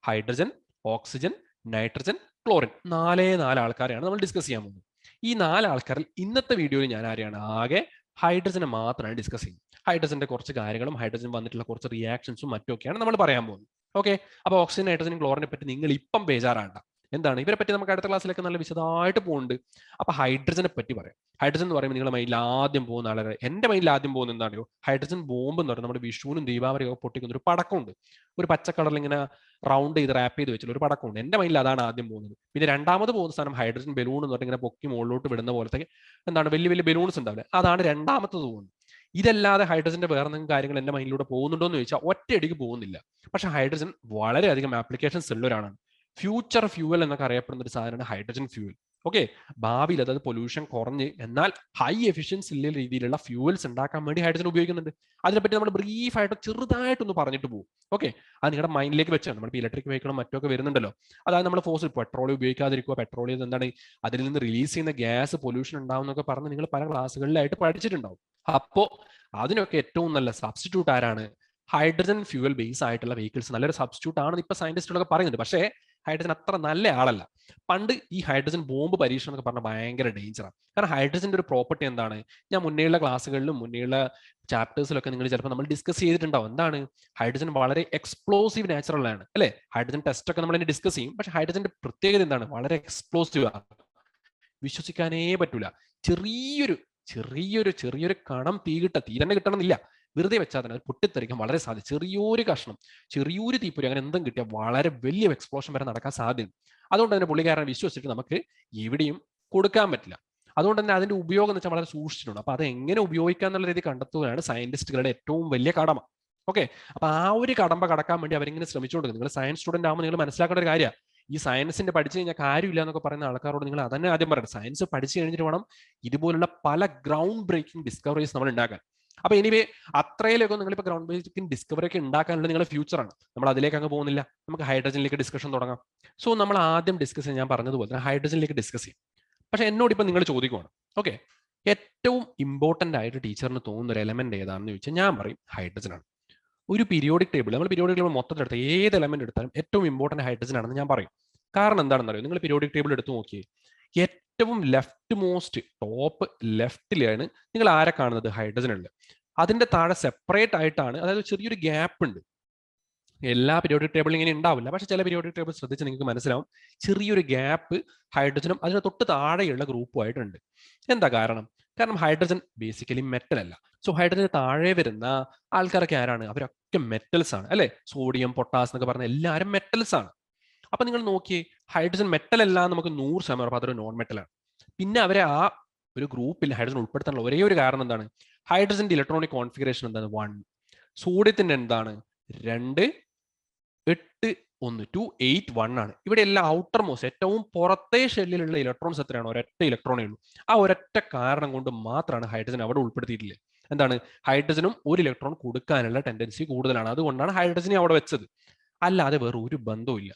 Hydrogen, oxygen, nitrogen, chlorine. 4 ആൾക്കാരെയാണ് നമ്മൾ ഡിസ്കസ് ചെയ്യാൻ പോകുന്നത്. ഈ 4 ആൾക്കാരിൽ ഇന്നത്തെ വീഡിയോയിൽ ഞാൻ ആരെയാണ് ആകെ ഹൈഡ്രജനെ മാത്രമാണ് ഡിസ്കസ് ചെയ്യുന്നത്. ഹൈഡ്രജന്റെ കുറച്ച് കാര്യങ്ങളും ഹൈഡ്രജൻ വന്നിട്ടുള്ള കുറച്ച് റിയാക്ഷൻസും മറ്റൊക്കെയാണ് നമ്മൾ പറയാൻ പോകുന്നത്. ഓക്കെ, അപ്പൊ ഓക്സിജൻ, നൈട്രജനും ക്ലോറിനെ പറ്റി നിങ്ങൾ ഇപ്പം ബേജാറാണ്ട. എന്താണ് ഇവരെ പറ്റി നമുക്ക് അടുത്ത ക്ലാസ്സിലൊക്കെ നല്ല വിശദമായിട്ട് പോകുന്നുണ്ട്. അപ്പൊ ഹൈഡ്രജനെ പറ്റി പറയാം. ഹൈഡ്രജൻ എന്ന് പറയുമ്പോൾ നിങ്ങളുടെ മൈൻഡിൽ ആദ്യം പോകുന്ന ആളുകൾ, എന്റെ മൈൻഡിൽ ആദ്യം പോകുന്നത് എന്താണോ, ഹൈഡ്രജൻ ബോംബ് എന്ന് പറയുന്നത് നമ്മുടെ വിഷുവിനും ദീപാവലിയും ഒക്കെ പൊട്ടിക്കുന്ന ഒരു പടക്കമുണ്ട്. ഒരു പച്ച കളറിൽ ഇങ്ങനെ റൗണ്ട് ചെയ്ത് റാപ്പ് ചെയ്ത് വെച്ചിട്ടുള്ള ഒരു പടക്കമുണ്ട്. എന്റെ മൈൻഡിൽ അതാണ് ആദ്യം പോകുന്നത്. പിന്നെ രണ്ടാമത് പോകുന്ന സാധനം ഹൈഡ്രജൻ ബലൂൺ എന്ന് പറഞ്ഞാൽ ഇങ്ങനെ പൊക്കി മുകളിലോട്ട് വിടുന്ന പോലത്തെ എന്താണ് വലിയ വലിയ ബലൂൺസ് ഉണ്ടാവില്ല, അതാണ് രണ്ടാമത്തത് പോകുന്നത്. ഇതല്ലാതെ ഹൈഡ്രജന്റെ വേറെ എന്തെങ്കിലും കാര്യങ്ങൾ എന്റെ മൈൻഡിലൂടെ പോകുന്നുണ്ടോ എന്ന് ചോദിച്ചാൽ ഒറ്റയടിക്ക് പോകുന്നില്ല. പക്ഷെ ഹൈഡ്രജൻ വളരെയധികം ആപ്ലിക്കേഷൻസ് ഉള്ളവരാണ്. ഫ്യൂച്ചർ ഫ്യൂവൽ എന്നൊക്കെ അറിയപ്പെടുന്ന ഒരു സാധനമാണ് ഹൈഡ്രജൻ ഫ്യൂവൽ. ഓക്കെ, ഭാവിയിൽ അതായത് പൊല്യൂഷൻ കുറഞ്ഞ് എന്നാൽ ഹൈ എഫിഷ്യൻസി ഉള്ള രീതിയിലുള്ള ഫ്യൂവൽസ് ഉണ്ടാക്കാൻ വേണ്ടി ഹൈഡ്രജൻ ഉപയോഗിക്കുന്നുണ്ട്. അതിനെപ്പറ്റി നമ്മൾ ബ്രീഫായിട്ട് ചെറുതായിട്ടൊന്ന് പറഞ്ഞിട്ട് പോകും. ഓക്കെ, അത് നിങ്ങളുടെ മൈൻഡിലേക്ക് വെച്ചാൽ നമ്മളിപ്പോൾ ഇലക്ട്രിക് വെഹിക്കിളും മറ്റൊക്കെ വരുന്നുണ്ടല്ലോ, അതായത് നമ്മൾ ഫോസിൽ പെട്രോളിയം ഉപയോഗിക്കാതിരിക്കുക, പെട്രോളിയം എന്താണ് അതിൽ നിന്ന് റിലീസ് ചെയ്യുന്ന ഗ്യാസ് പൊല്യൂഷൻ ഉണ്ടാവും എന്നൊക്കെ പറഞ്ഞ് നിങ്ങൾ പല ക്ലാസ്സുകളിലായിട്ട് പഠിച്ചിട്ടുണ്ടാവും. അപ്പോൾ അതിനൊക്കെ ഏറ്റവും നല്ല സബ്സ്റ്റിറ്റ്യൂട്ട് ആരാണ്? ഹൈഡ്രജൻ ഫ്യൂവൽ ബേസ് ആയിട്ടുള്ള വെഹിക്കിൾസ് നല്ലൊരു സബ്സ്റ്റിറ്റ്യൂട്ട് ആണെന്ന് ഇപ്പൊ സയന്റിസ്റ്റുകളൊക്കെ പറയുന്നുണ്ട്. പക്ഷേ ഹൈഡ്രജൻ അത്ര നല്ല ആളല്ല. പണ്ട് ഈ ഹൈഡ്രജൻ ബോംബ് പരീക്ഷണം എന്നൊക്കെ പറഞ്ഞാൽ ഭയങ്കര ഡേഞ്ചറാണ്. കാരണം ഹൈഡ്രജന്റെ ഒരു പ്രോപ്പർട്ടി എന്താണ്, ഞാൻ മുന്നേയുള്ള ക്ലാസ്സുകളിലും മുന്നേയുള്ള ചാപ്റ്റേഴ്സിലൊക്കെ നിങ്ങൾ ചിലപ്പോൾ നമ്മൾ ഡിസ്കസ് ചെയ്തിട്ടുണ്ടാവും. എന്താണ്, ഹൈഡ്രജൻ വളരെ എക്സ്പ്ലോസീവ് നാച്ചുറൽ ആണ് അല്ലെ. ഹൈഡ്രജൻ ടെസ്റ്റ് ഒക്കെ നമ്മൾ ഇനി ഡിസ്കസ് ചെയ്യും. പക്ഷെ ഹൈഡ്രജന്റെ പ്രത്യേകത എന്താണ്, വളരെ എക്സ്പ്ലോസീവ് ആണ്, വിശ്വസിക്കാനേ പറ്റൂല. ചെറിയൊരു ചെറിയൊരു ചെറിയൊരു കണം തീ തന്നെ കിട്ടണമെന്നില്ല, വെറുതെ വെച്ചാൽ തന്നെ അത് പൊട്ടിത്തെറിക്കാൻ വളരെ സാധ്യത. ചെറിയൊരു കഷ്ണം, ചെറിയൊരു തീപ്പൊരി അങ്ങനെ എന്തും കിട്ടിയാൽ വളരെ വലിയ എക്സ്പ്ലോഷൻ വരെ നടക്കാൻ സാധ്യത. അതുകൊണ്ട് തന്നെ പുള്ളിക്കാരനെ വിശ്വസിച്ചിട്ട് നമുക്ക് എവിടെയും കൊടുക്കാൻ പറ്റില്ല. അതുകൊണ്ട് തന്നെ അതിന്റെ ഉപയോഗം എന്ന് വെച്ചാൽ വളരെ സൂക്ഷിച്ചിട്ടുണ്ട്. അപ്പൊ അത് എങ്ങനെ ഉപയോഗിക്കുക എന്നുള്ള രീതി കണ്ടെത്തുകയാണ് സയന്റിസ്റ്റുകളുടെ ഏറ്റവും വലിയ കടമ. ഓക്കെ, അപ്പൊ ആ ഒരു കടമ്പ കടക്കാൻ വേണ്ടി അവരിങ്ങനെ ശ്രമിച്ചുകൊണ്ട്, നിങ്ങൾ സയൻസ് സ്റ്റുഡന്റ് ആകുമ്പോൾ നിങ്ങൾ മനസ്സിലാക്കേണ്ട ഒരു കാര്യമാണ്, ഈ സയൻസിന്റെ പഠിച്ചു കഴിഞ്ഞാൽ കാര്യമില്ല എന്നൊക്കെ പറയുന്ന ആൾക്കാരോട് നിങ്ങൾ അതന്നെ ആദ്യം പറയണം. സയൻസ് പഠിച്ചു കഴിഞ്ഞിട്ട് വേണം ഇതുപോലുള്ള പല ഗ്രൗണ്ട് ബ്രേക്കിംഗ് ഡിസ്കവറീസ് നമ്മൾ ഉണ്ടാക്കാൻ. അപ്പൊ എനിവേ അത്രയിലൊക്കെ നിങ്ങളിപ്പോൾ ഗ്രൗണ്ട് ബ്രേക്കിംഗ് ഡിസ്കവറി ഒക്കെ ഉണ്ടാക്കാനുള്ള നിങ്ങളുടെ ഫ്യൂച്ചറാണ്. നമ്മൾ അതിലേക്ക് അങ്ങ് പോകുന്നില്ല, നമുക്ക് ഹൈഡ്രജനിലേക്ക് ഡിസ്കഷൻ തുടങ്ങാം. സോ നമ്മൾ ആദ്യം ഡിസ്കസ് ചെയ്യാൻ ഞാൻ പറഞ്ഞതുപോലെ തന്നെ ഹൈഡ്രജനിലേക്ക് ഡിസ്കസ് ചെയ്യും. പക്ഷെ എന്നോട് ഇപ്പൊ നിങ്ങൾ ചോദിക്കുവാണ്, ഓക്കെ, ഏറ്റവും ഇമ്പോർട്ടന്റ് ആയിട്ട് ടീച്ചറിന് തോന്നുന്ന ഒരു എലമെന്റ് ഏതാണെന്ന് ചോദിച്ചാൽ ഞാൻ പറയും ഹൈഡ്രജൻ ആണ്. ഒരു പീരിയോഡിക് ടേബിൾ, നമ്മൾ പീരിയോഡിക് ടേബിൾ മൊത്തത്തിൽ എടുത്ത ഏത് എലമെന്റ് എടുത്താലും ഏറ്റവും ഇമ്പോർട്ടന്റ് ഹൈഡ്രജൻ ആണെന്ന് ഞാൻ പറയും. കാരണം എന്താണെന്ന് അറിയോ, നിങ്ങൾ പീരിയോഡിക് ടേബിൾ എടുത്ത് നോക്കിയേ, ഏറ്റവും ലെഫ്റ്റ് മോസ്റ്റ് ടോപ്പ് ലെഫ്റ്റിലാണ് നിങ്ങൾ ആരെ കാണുന്നത്, ഹൈഡ്രജൻ ഉണ്ട്. അതിന്റെ താഴെ സെപ്പറേറ്റ് ആയിട്ടാണ്, അതായത് ചെറിയൊരു ഗ്യാപ്പ് ഉണ്ട്. എല്ലാ പീരിയോഡിക് ടേബിളും ഇങ്ങനെ ഉണ്ടാവില്ല, പക്ഷെ ചില പീരിയോഡിക് ടേബിൾ ശ്രദ്ധിച്ച് നിങ്ങൾക്ക് മനസ്സിലാവും, ചെറിയൊരു ഗ്യാപ്പ് ഹൈഡ്രജനും അതിന് തൊട്ട് താഴെയുള്ള ഗ്രൂപ്പുമായിട്ടുണ്ട്. എന്താ കാരണം? കാരണം ഹൈഡ്രജൻ ബേസിക്കലി മെറ്റൽ അല്ല. സോ ഹൈഡ്രജന് താഴെ വരുന്ന ആൾക്കാരൊക്കെ ആരാണ്? അവരൊക്കെ മെറ്റൽസ് ആണ് അല്ലെ. സോഡിയം, പൊട്ടാസ് എന്നൊക്കെ പറഞ്ഞ എല്ലാവരും മെറ്റൽസ് ആണ്. അപ്പൊ നിങ്ങൾ നോക്കിയേ, ഹൈഡ്രജൻ മെറ്റൽ അല്ല നമുക്ക് 100% ഉറപ്പ് അതൊരു നോൺ മെറ്റൽ ആണ്. പിന്നെ അവരെ ആ ഒരു ഗ്രൂപ്പിൽ ഹൈഡ്രജൻ ഉൾപ്പെടുത്താനുള്ള ഒരേ ഒരു കാരണം എന്താണ്? ഹൈഡ്രജന്റെ ഇലക്ട്രോണിക് കോൺഫിഗറേഷൻ എന്താണ്? 1. സോഡിയത്തിന്റെ എന്താണ്? 2, 8, 1, 2, 8, 1 ആണ്. ഇവിടെ എല്ലാം ഔട്ടർ മോസ്റ്റ് ഏറ്റവും പുറത്തെ ഷെല്ലിലുള്ള ഇലക്ട്രോൺസ് എത്രയാണ്? ഒരൊറ്റ ഇലക്ട്രോണേ ഉള്ളൂ. ആ ഒരൊറ്റ കാരണം കൊണ്ട് മാത്രമാണ് ഹൈഡ്രജൻ അവിടെ ഉൾപ്പെടുത്തിയിട്ടില്ലേ. എന്താണ്? ഹൈഡ്രജനും ഒരു ഇലക്ട്രോൺ കൊടുക്കാനുള്ള ടെൻഡൻസി കൂടുതലാണ്, അതുകൊണ്ടാണ് ഹൈഡ്രജനെ അവിടെ വെച്ചത്, അല്ലാതെ വേറെ ഒരു ബന്ധവും ഇല്ല.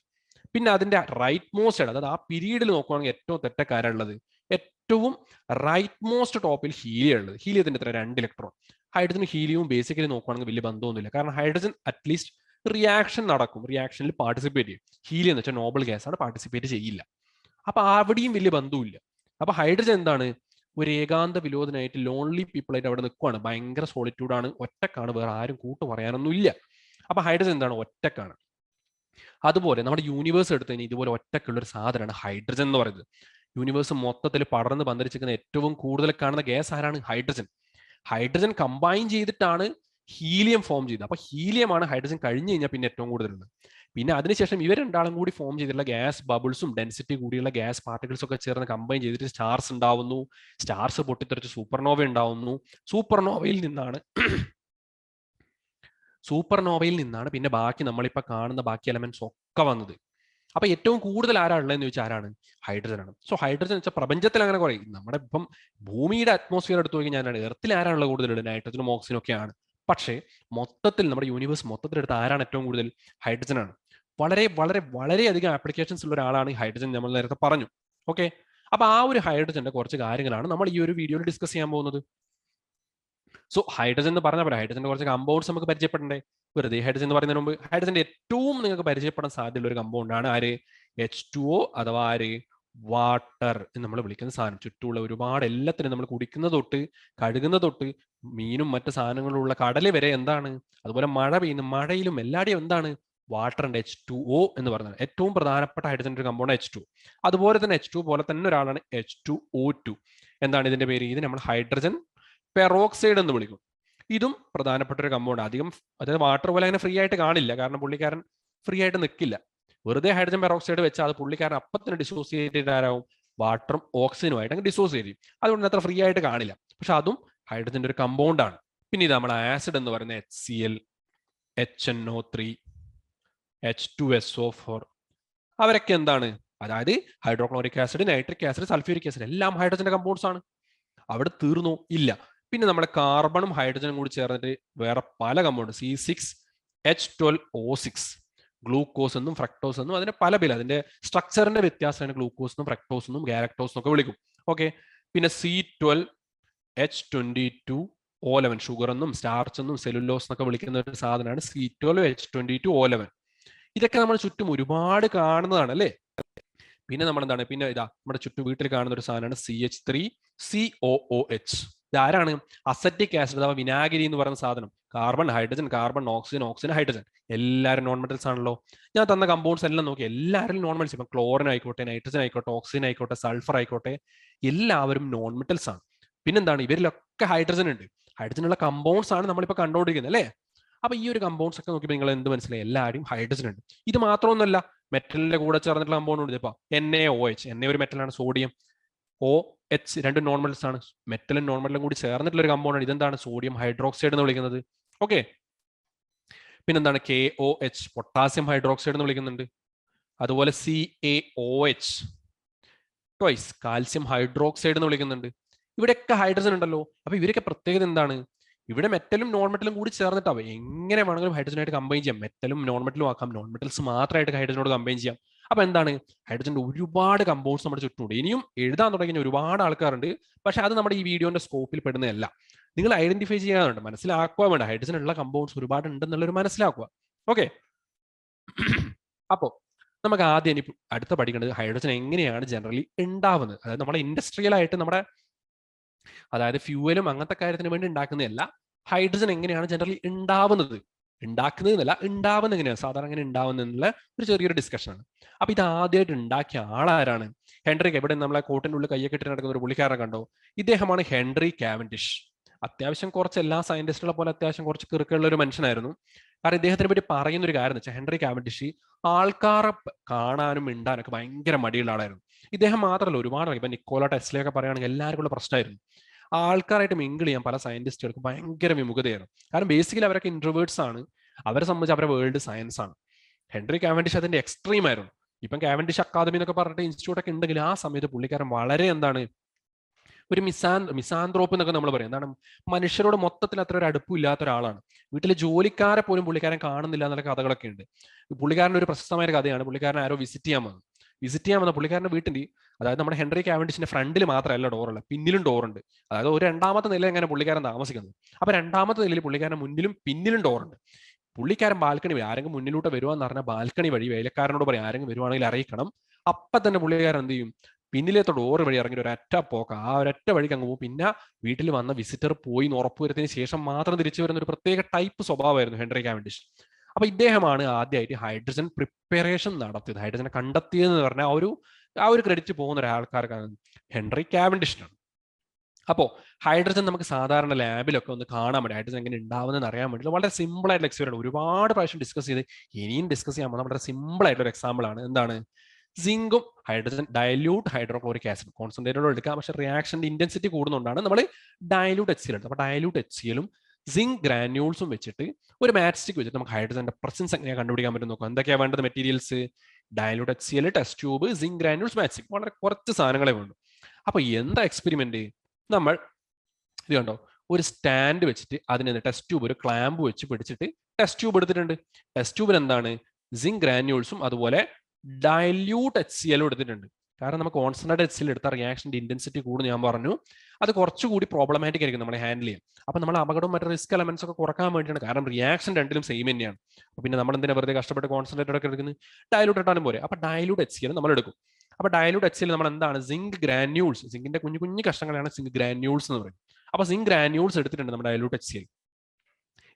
പിന്നെ അതിന്റെ റൈറ്റ് മോസ്റ്റ്, അതായത് ആ പീരീഡിൽ നോക്കുകയാണെങ്കിൽ ഏറ്റവും തെറ്റക്കാരുള്ളത്, ഏറ്റവും റൈറ്റ് മോസ്റ്റ് ടോപ്പിൽ ഹീലിയം ഉള്ളത്. ഹീലിയത്തിന്റെ എത്ര? 2 ഇലക്ട്രോൺ. ഹൈഡ്രജനും ഹീലിയവും ബേസിക്കലി നോക്കുകയാണെങ്കിൽ വലിയ ബന്ധമൊന്നുമില്ല. കാരണം ഹൈഡ്രജൻ അറ്റ്ലീസ്റ്റ് റിയാക്ഷൻ നടക്കും, റിയാക്ഷനിൽ പാർട്ടിസിപ്പേറ്റ് ചെയ്യും. ഹീലിയം എന്ന് വെച്ചാൽ നോബിൾ ഗ്യാസ് ആണ്, പാർട്ടിസിപ്പേറ്റ് ചെയ്യില്ല. അപ്പൊ അവിടെയും വലിയ ബന്ധവുമില്ല. അപ്പൊ ഹൈഡ്രജൻ എന്താണ്? ഒരു ഏകാന്ത വിലോചനായിട്ട് ലോൺലി പീപ്പിൾ ആയിട്ട് അവിടെ നിൽക്കുവാണ്, ഭയങ്കര സോളിറ്റ്യൂഡാണ്, ഒറ്റക്കാണ്, വേറെ ആരും കൂട്ട് പറയാനൊന്നും ഇല്ല. അപ്പൊ ഹൈഡ്രജൻ എന്താണ്? ഒറ്റക്കാണ്. അതുപോലെ നമ്മുടെ യൂണിവേഴ്സ് എടുത്തു കഴിഞ്ഞാൽ ഇതുപോലെ ഒറ്റക്കുള്ള ഒരു സാധനമാണ് ഹൈഡ്രജൻ എന്ന് പറയുന്നത്. യൂണിവേഴ്സ് മൊത്തത്തിൽ പടർന്ന് പന്തലിച്ചിരിക്കുന്ന ഏറ്റവും കൂടുതൽ കാണുന്ന ഗ്യാസ് ആരാണ്? ഹൈഡ്രജൻ. ഹൈഡ്രജൻ കമ്പൈൻ ചെയ്തിട്ടാണ് ഹീലിയം ഫോം ചെയ്തത്. അപ്പൊ ഹീലിയമാണ് ഹൈഡ്രജൻ കഴിഞ്ഞു കഴിഞ്ഞാൽ പിന്നെ ഏറ്റവും കൂടുതലുള്ളത്. പിന്നെ അതിനുശേഷം ഇവർ രണ്ടാളും കൂടി ഫോം ചെയ്തിട്ടുള്ള ഗ്യാസ് ബബിൾസും ഡെൻസിറ്റി കൂടിയുള്ള ഗ്യാസ് പാർട്ടിക്കിൾസും ഒക്കെ ചേർന്ന് കമ്പൈൻ ചെയ്തിട്ട് സ്റ്റാർസ് ഉണ്ടാവുന്നു. സ്റ്റാർസ് പൊട്ടിത്തെറിച്ച് സൂപ്പർനോവ ഉണ്ടാവുന്നു. സൂപ്പർനോവയിൽ നിന്നാണ് സൂപ്പർനോവയിൽ നിന്നാണ് പിന്നെ ബാക്കി നമ്മളിപ്പോൾ കാണുന്ന ബാക്കി എലമെന്റ്സ് ഒക്കെ വന്നത്. അപ്പൊ ഏറ്റവും കൂടുതൽ ആരാണുള്ളതെന്ന് ചോദിച്ചാൽ ആരാണ്? ഹൈഡ്രജൻ ആണ്. സോ ഹൈഡ്രജൻ വെച്ചാൽ പ്രപഞ്ചത്തിൽ അങ്ങനെ കുറേ, നമ്മുടെ ഇപ്പം ഭൂമിയുടെ അറ്റ്മോസ്ഫിയർ എടുത്തു നോക്കി ഞാൻ എർത്തിൽ ആരാണുള്ളത് കൂടുതലുള്ളത്? നൈട്രജനും ഓക്സിജനും ഒക്കെയാണ്. പക്ഷേ മൊത്തത്തിൽ നമ്മുടെ യൂണിവേഴ്സ് മൊത്തത്തിൽ എടുത്ത് ആരാണ് ഏറ്റവും കൂടുതൽ? ഹൈഡ്രജൻ ആണ്. വളരെ വളരെ വളരെയധികം ആപ്ലിക്കേഷൻസ് ഉള്ള ഒരാളാണ് ഈ ഹൈഡ്രജൻ, നമ്മൾ നേരത്തെ പറഞ്ഞു. ഓക്കെ, അപ്പൊ ആ ഒരു ഹൈഡ്രജന്റെ കുറച്ച് കാര്യങ്ങളാണ് നമ്മൾ ഈ ഒരു വീഡിയോയിൽ ഡിസ്കസ് ചെയ്യാൻ പോകുന്നത്. സോ ഹൈഡ്രജൻ എന്ന് പറഞ്ഞാൽ പോലെ ഹൈഡ്രജന്റെ കുറച്ച് കമ്പൗണ്ട്സ് നമുക്ക് പരിചയപ്പെടണ്ടേ? വെറുതെ ഹൈഡ്രജൻ എന്ന് പറയുന്നതിന് മുമ്പ് ഹൈഡ്രജന്റെ ഏറ്റവും നിങ്ങൾക്ക് പരിചയപ്പെടാൻ സാധ്യതയുള്ള ഒരു കമ്പൗണ്ടാണ് ആര്? H2O അഥവാ ആര്? വാട്ടർ എന്ന് നമ്മൾ വിളിക്കുന്ന സാധനം. ചുറ്റുമുള്ള ഒരുപാട് എല്ലാത്തിനും നമ്മൾ കുടിക്കുന്ന തൊട്ട് കഴുകുന്ന തൊട്ട് മീനും മറ്റ് സാധനങ്ങളുള്ള കടല് വരെ എന്താണ്? അതുപോലെ മഴ പെയ്യുന്ന മഴയിലും എല്ലാടെയും എന്താണ്? വാട്ടറിന്റെ H2O എന്ന് പറയുന്നത് ഏറ്റവും പ്രധാനപ്പെട്ട ഹൈഡ്രജന്റെ ഒരു കമ്പൗണ്ട് H2. അതുപോലെ തന്നെ H2 പോലെ തന്നെ ഒരാളാണ് H2O2. എന്താണ് ഇതിന്റെ പേര്? ഇത് നമ്മൾ ഹൈഡ്രജൻ പെറോക്സൈഡ് എന്ന് വിളിക്കും. ഇതും പ്രധാനപ്പെട്ട ഒരു കമ്പൗണ്ട്. അധികം, അതായത് വാട്ടർ പോലെ അങ്ങനെ ഫ്രീ ആയിട്ട് കാണില്ല, കാരണം പുള്ളിക്കാരൻ ഫ്രീ ആയിട്ട് നിൽക്കില്ല. വെറുതെ ഹൈഡ്രജൻ പെറോക്സൈഡ് വെച്ചാൽ അത് പുള്ളിക്കാരൻ അപ്പത്തിന് ഡിസോസിയേറ്റ് ചെയ്തിട്ട് ആരാവും? വാട്ടറും ഓക്സിജനുമായിട്ട് അങ്ങ് ഡിസോസിയേറ്റ് ചെയ്യും. അതുകൊണ്ട് അത്ര ഫ്രീ ആയിട്ട് കാണില്ല. പക്ഷെ അതും ഹൈഡ്രജന്റെ ഒരു കമ്പൗണ്ടാണ്. പിന്നെ ഇത് നമ്മുടെ ആസിഡ് എന്ന് പറയുന്ന HCl, HNO3, H2SO4 അവരൊക്കെ എന്താണ്? അതായത് hydrochloric acid, nitric acid, sulphuric acid എല്ലാം ഹൈഡ്രജന്റെ കമ്പൗണ്ട്സ് ആണ്. അവിടെ തീർന്നു? ഇല്ല. പിന്നെ നമ്മുടെ കാർബണും ഹൈഡ്രജനും കൂടി ചേർന്നിട്ട് വേറെ പല കമ്പൗണ്ട്, C6H12O6, ഗ്ലൂക്കോസ് എന്നും ഫ്രക്ടോസ് എന്നും, അതിന്റെ പല പേര്, അതിന്റെ സ്ട്രക്ചറിന്റെ വ്യത്യാസമാണ് ഗ്ലൂക്കോസ് എന്നും ഫ്രക്ടോസ് എന്നും ഗാലക്ടോസ് എന്നൊക്കെ വിളിക്കും. ഓക്കെ, പിന്നെ C12H22O11, ഷുഗർ എന്നും സ്റ്റാർച്ച് എന്നും സെല്ലുലോസ് എന്നൊക്കെ വിളിക്കുന്ന ഒരു സാധനമാണ് C12H22O11. ഇതൊക്കെ നമ്മൾ ചുറ്റും ഒരുപാട് കാണുന്നതാണ് അല്ലേ? പിന്നെ നമ്മൾ എന്താണ്? പിന്നെ ഇതാ നമ്മുടെ ചുറ്റും വീട്ടിൽ കാണുന്ന ഒരു സാധനമാണ് CH3COOH. ഇതാരാണ്? അസറ്റിക് ആസിഡ് അഥവാ വിനാഗിരി എന്ന് പറയുന്ന സാധനം. Carbon, hydrogen, carbon, oxygen, oxygen, hydrogen, എല്ലാവരും നോൺ മെറ്റൽസ് ആണല്ലോ. ഞാൻ തന്ന കമ്പൗണ്ട്സ് എല്ലാം നോക്കി, എല്ലാവരും നോൺ മെറ്റൽസ്. ഇപ്പം ക്ലോറിൻ ആയിക്കോട്ടെ, നൈട്രജൻ ആയിക്കോട്ടെ, ഓക്സിജൻ ആയിക്കോട്ടെ, സൾഫർ ആയിക്കോട്ടെ, എല്ലാവരും നോൺ മെറ്റൽസ് ആണ്. പിന്നെന്താണ്? ഇവരിലൊക്കെ ഹൈഡ്രജൻ ഉണ്ട്. ഹൈഡ്രജനുള്ള കമ്പൗണ്ട്സ് ആണ് നമ്മളിപ്പോൾ കണ്ടുകൊണ്ടിരിക്കുന്നത് അല്ലേ? അപ്പൊ ഈ ഒരു കമ്പൗണ്ട്സ് ഒക്കെ നോക്കിയപ്പോൾ നിങ്ങൾ എന്ത് മനസ്സിലായി? എല്ലാവരും ഹൈഡ്രജൻ ഉണ്ട്. ഇത് മാത്രമൊന്നുമല്ല, മെറ്റലിന്റെ കൂടെ ചേർന്നിട്ടുള്ള കമ്പൗണ്ട് ഉണ്ട്. ഇപ്പൊ NaOH, Na ഒരു മെറ്റലാണ്. സോഡിയം, OH രണ്ടും നോൺ മെറ്റൽസ് ആണ്. മെറ്റലും നോൺ മെറ്റലും കൂടി ചേർന്നിട്ടുള്ള ഒരു കമ്പൗണ്ടാണ്. ഇതെന്താണ്? സോഡിയം ഹൈഡ്രോക്സൈഡ് എന്ന് വിളിക്കുന്നത്. ഓക്കെ, പിന്നെന്താണ്? KOH, പൊട്ടാസ്യം ഹൈഡ്രോക്സൈഡ് എന്ന് വിളിക്കുന്നുണ്ട്. അതുപോലെ CaOH ട്വൈസ്, കാൽസ്യം ഹൈഡ്രോക്സൈഡ് എന്ന് വിളിക്കുന്നുണ്ട്. ഇവിടെയൊക്കെ ഹൈഡ്രജൻ ഉണ്ടല്ലോ. അപ്പൊ ഇവരൊക്കെ പ്രത്യേകത എന്താണ്? ഇവിടെ മെറ്റലും നോൺ മെറ്റലും കൂടി ചേർന്നിട്ടാവും. എങ്ങനെ വേണമെങ്കിലും ഹൈഡ്രജനായിട്ട് കമ്പൈൻ ചെയ്യാം. മെറ്റലും നോൺ മെറ്റലും ആക്കാം, നോൺ മെറ്റൽസ് മാത്രമായിട്ട് ഹൈഡ്രജനോട് കമ്പൈൻ ചെയ്യാം. അപ്പൊ എന്താണ്? ഹൈഡ്രജന്റെ ഒരുപാട് കമ്പൗണ്ട്സ് നമ്മുടെ ചുറ്റുമുണ്ട്. ഇനിയും എഴുതാൻ തുടങ്ങിയ ഒരുപാട് ആൾക്കാരുണ്ട്. പക്ഷെ അത് നമ്മുടെ ഈ വീഡിയോന്റെ സ്കോപ്പിൽ പെടുന്നതല്ല. നിങ്ങൾ ഐഡന്റിഫൈ ചെയ്യാനുണ്ട്, മനസ്സിലാക്കുക വേണ്ട. ഹൈഡ്രജൻ ഉള്ള കമ്പൗണ്ട്സ് ഒരുപാട് ഉണ്ടെന്നുള്ളൊരു മനസ്സിലാക്കുക. ഓക്കെ, അപ്പോ നമുക്ക് ആദ്യം ഇനി അടുത്ത പഠിക്കേണ്ടത് ഹൈഡ്രജൻ എങ്ങനെയാണ് ജനറലി ഉണ്ടാവുന്നത്. അതായത് നമ്മുടെ ഇൻഡസ്ട്രിയൽ ആയിട്ട് നമ്മുടെ, അതായത് ഫ്യൂവലും അങ്ങനത്തെ കാര്യത്തിന് വേണ്ടി ഉണ്ടാക്കുന്നതല്ല. ഹൈഡ്രജൻ എങ്ങനെയാണ് ജനറലി ഉണ്ടാവുന്നത് എങ്ങനെയാണ് സാധാരണ എങ്ങനെ ഉണ്ടാവുന്നതെന്നുള്ള ഒരു ചെറിയൊരു ഡിസ്കഷനാണ്. അപ്പൊ ഇത് ആദ്യമായിട്ട് ഉണ്ടാക്കിയ ആളാരാണ്? ഹെൻറി, ഇവിടെ നമ്മളെ കോട്ടിന്റെ ഉള്ളിൽ കയ്യൊക്കെ ഇട്ട് നടക്കുന്ന ഒരു പുള്ളിക്കാരനെ കണ്ടോ? ഇദ്ദേഹമാണ് ഹെൻറി കാവൻഡിഷ്. അത്യാവശ്യം കുറച്ച് എല്ലാ സയന്റിസ്റ്റുകളെ പോലെ അത്യാവശ്യം കുറച്ച് കിറുക്കുള്ള ഒരു മനുഷ്യനായിരുന്നു. കാരണം ഇദ്ദേഹത്തിനെ പറ്റി പറയുന്ന ഒരു കാര്യം എന്ന് വെച്ചാൽ, ഹെൻറി കാവൻഡിഷ് ആൾക്കാരെ കാണാനും മിണ്ടാനൊക്കെ ഭയങ്കര മടിയുള്ള ആളായിരുന്നു. ഇദ്ദേഹം മാത്രമല്ല, ഒരുപാട് ഇപ്പൊ നിക്കോള ടെസ്ലയൊക്കെ പറയുകയാണെങ്കിൽ എല്ലാവർക്കും ഉള്ള പ്രശ്നമായിരുന്നു. ആൾക്കാരായിട്ട് മിങ്കിൾ ചെയ്യാൻ പല സയന്റിസ്റ്റുകൾക്ക് ഭയങ്കര വിമുഖതയായിരുന്നു. കാരണം ബേസിക്കലി അവരൊക്കെ ഇൻട്രോവേർട്സ് ആണ്. അവരെ സംബന്ധിച്ച് അവരുടെ വേൾഡ് സയൻസ് ആണ്. ഹെൻറി കാവൻഡിഷ് അതിന്റെ എക്സ്ട്രീം ആയിരുന്നു. ഇപ്പം കാവൻഡിഷ് അക്കാദമി എന്നൊക്കെ പറഞ്ഞിട്ട് ഇൻസ്റ്റിറ്റ്യൂട്ട് ഒക്കെ ഉണ്ടെങ്കിൽ ആ സമയത്ത് പുള്ളിക്കാരൻ വളരെ എന്താണ്, ഒരു മിസാന്ത്രോപ്പ് എന്നൊക്കെ നമ്മൾ പറയും. എന്താണ്? മനുഷ്യരോട് മൊത്തത്തിൽ അത്ര ഒരു അടുപ്പില്ലാത്ത ഒരാളാണ്. വീട്ടിലെ ജോലിക്കാരെ പോലും പുള്ളിക്കാരൻ കാണുന്നില്ല എന്നുള്ള കഥകളൊക്കെ ഉണ്ട്. പുള്ളിക്കാരൻ്റെ ഒരു പ്രശസ്തമായ കഥയാണ്, പുള്ളിക്കാരൻ ആരോ വിസിറ്റ് ചെയ്യാൻ വന്ന പുള്ളിക്കാരൻ്റെ വീട്ടിൽ, അതായത് നമ്മുടെ ഹെൻറി കാവൻഡിഷിന്റെ ഫ്രണ്ടിൽ മാത്രമല്ല ഡോറുള്ള, പിന്നിലും ഡോറുണ്ട്. അതായത് ഒരു രണ്ടാമത്തെ നില എങ്ങനെ പുള്ളിക്കാരൻ താമസിക്കുന്നത്. അപ്പൊ രണ്ടാമത്തെ നിലയിൽ പുള്ളിക്കാരൻ മുന്നിലും പിന്നിലും ഡോറുണ്ട്. പുള്ളിക്കാരൻ ബാൽക്കണി വഴി ആരെങ്കിലും മുന്നിലോട്ട് വരുവാന്ന് പറഞ്ഞാൽ ബാൽക്കണി വഴി വേലക്കാരനോട് പറയും ആരെങ്കിലും വരുവാണെങ്കിൽ അറിയിക്കണം. അപ്പൊ തന്നെ പുള്ളിക്കാരൻ എന്ത് ചെയ്യും? പിന്നിലത്തെ ഡോറ് വഴി ഇറങ്ങി ഒരൊറ്റ പോക്ക്, ആ ഒരൊറ്റ വഴിക്ക് അങ്ങ് പോകും. പിന്നെ വീട്ടിൽ വന്ന വിസിറ്റർ പോയി ഉറപ്പുവരുത്തിയതിനു ശേഷം മാത്രം തിരിച്ചു വരുന്ന ഒരു പ്രത്യേക ടൈപ്പ് സ്വഭാവമായിരുന്നു ഹെൻറി കാവൻഡിഷ്. അപ്പൊ ഇദ്ദേഹമാണ് ആദ്യമായിട്ട് ഹൈഡ്രജൻ പ്രിപ്പറേഷൻ നടത്തിയത്. ഹൈഡ്രജനെ കണ്ടെത്തിയതെന്ന് പറഞ്ഞാൽ ആ ഒരു ക്രെഡിറ്റ് പോകുന്ന ഒരാൾക്കാർക്കാണ് ഹെൻറി കാവൻഡിഷിനാണ്. അപ്പോൾ ഹൈഡ്രജൻ നമുക്ക് സാധാരണ ലാബിലൊക്കെ ഒന്ന് കാണാൻ വേണ്ടി, ഹൈഡ്രജൻ എങ്ങനെ ഉണ്ടാവുന്നതെന്ന് അറിയാൻ വേണ്ടി വളരെ സിമ്പിൾ ആയിട്ടുള്ള എക്സ്പെരിമെന്റ് ഒരുപാട് പ്രാവശ്യം ഡിസ്കസ് ചെയ്ത് ഇനിയും ഡിസ്കസ് ചെയ്യാൻ പോകുന്ന വളരെ സിമ്പിൾ ആയിട്ടുള്ള ഒരു എക്സാമ്പിൾ ആണ്. എന്താണ്? സിങ്കും ഹൈഡ്രജൻ ഡയല്യൂട്ട് ഹൈഡ്രോക്ലോറിക് ആസിഡ് കോൺസെൻട്രേറ്റോട് എടുക്കാം. പക്ഷേ റിയാക്ഷന്റെ ഇന്റൻസിറ്റി കൂടുന്നതുകൊണ്ടാണ് നമ്മൾ ഡയല്യൂട്ട് HCl എടുത്തത്. അപ്പോൾ ഡയല്യൂട്ട് HClഉം സിങ്ക് ഗ്രാന്യൂൾസും വെച്ചിട്ട് ഒരു മാച്ച് സ്റ്റിക്ക് വെച്ചിട്ട് നമുക്ക് ഹൈഡ്രജന്റെ പ്രസൻസ് എങ്ങനെയാണ് കണ്ടുപിടിക്കാൻ പറ്റും നോക്കാം. എന്തൊക്കെയാണ് വേണ്ടത് materials? Dilute HCl, test tube, zinc granules, match stick. വളരെ കുറച്ച് സാധനങ്ങളെ വേണ്ടു. അപ്പൊ എന്താ എക്സ്പെരിമെന്റ്? നമ്മൾ ഇത് കണ്ടോ, ഒരു സ്റ്റാൻഡ് വെച്ചിട്ട് അതിന് ടെസ്റ്റ് ട്യൂബ് ഒരു ക്ലാമ്പ് വെച്ച് പിടിച്ചിട്ട് ടെസ്റ്റ് ട്യൂബ് എടുത്തിട്ടുണ്ട്. ടെസ്റ്റ് ട്യൂബിൽ എന്താണ്? സിങ്ക് ഗ്രാന്യൂൾസും അതുപോലെ ഡയല്യൂട്ട് HCl എടുത്തിട്ടുണ്ട്. കാരണം നമുക്ക് കോൺസെൻട്രേറ്റ് HCl എടുത്ത റിയാക്ഷന്റെ ഇന്റൻസിറ്റി കൂടും ഞാൻ പറഞ്ഞു. അത് കുറച്ചുകൂടി പ്രോബ്ലമാറ്റിക് ആയിരിക്കും നമ്മളെ ഹാൻഡിൽ ചെയ്യാൻ. അപ്പൊ നമ്മൾ അപകടവും മറ്റു റിസ്ക് എലമെന്റ്സ് ഒക്കെ കുറക്കാൻ വേണ്ടിയാണ്. കാരണം റിയാക്ഷൻ രണ്ടിലും സെയിം തന്നെയാണ്. അപ്പൊ പിന്നെ നമ്മൾ എന്തിനാ വെറുതെ കഷ്ടപ്പെട്ട് കോൺസെൻട്രേറ്റ് ഒക്കെ എടുക്കുന്നത്? ഡയലൂട്ട് ഇട്ടാലും പോരെ. അപ്പൊ ഡയലൂട്ട് HCl നമ്മൾ എടുക്കും. അപ്പൊ ഡയലൂട്ട് HCl നമ്മൾ എന്താണ്? സിങ്ക് ഗ്രാന്യൂൾസ്, സിങ്കിന്റെ കുഞ്ഞു കുഞ്ഞു കഷ്ണങ്ങളാണ് സിങ്ക് ഗ്രാന്യൂൾസ് എന്ന് പറയും. അപ്പൊ സിങ്ക് ഗ്രാന്യൂൾസ് എടുത്തിട്ടുണ്ട് നമ്മുടെ ഡയലൂട്ട് HCl.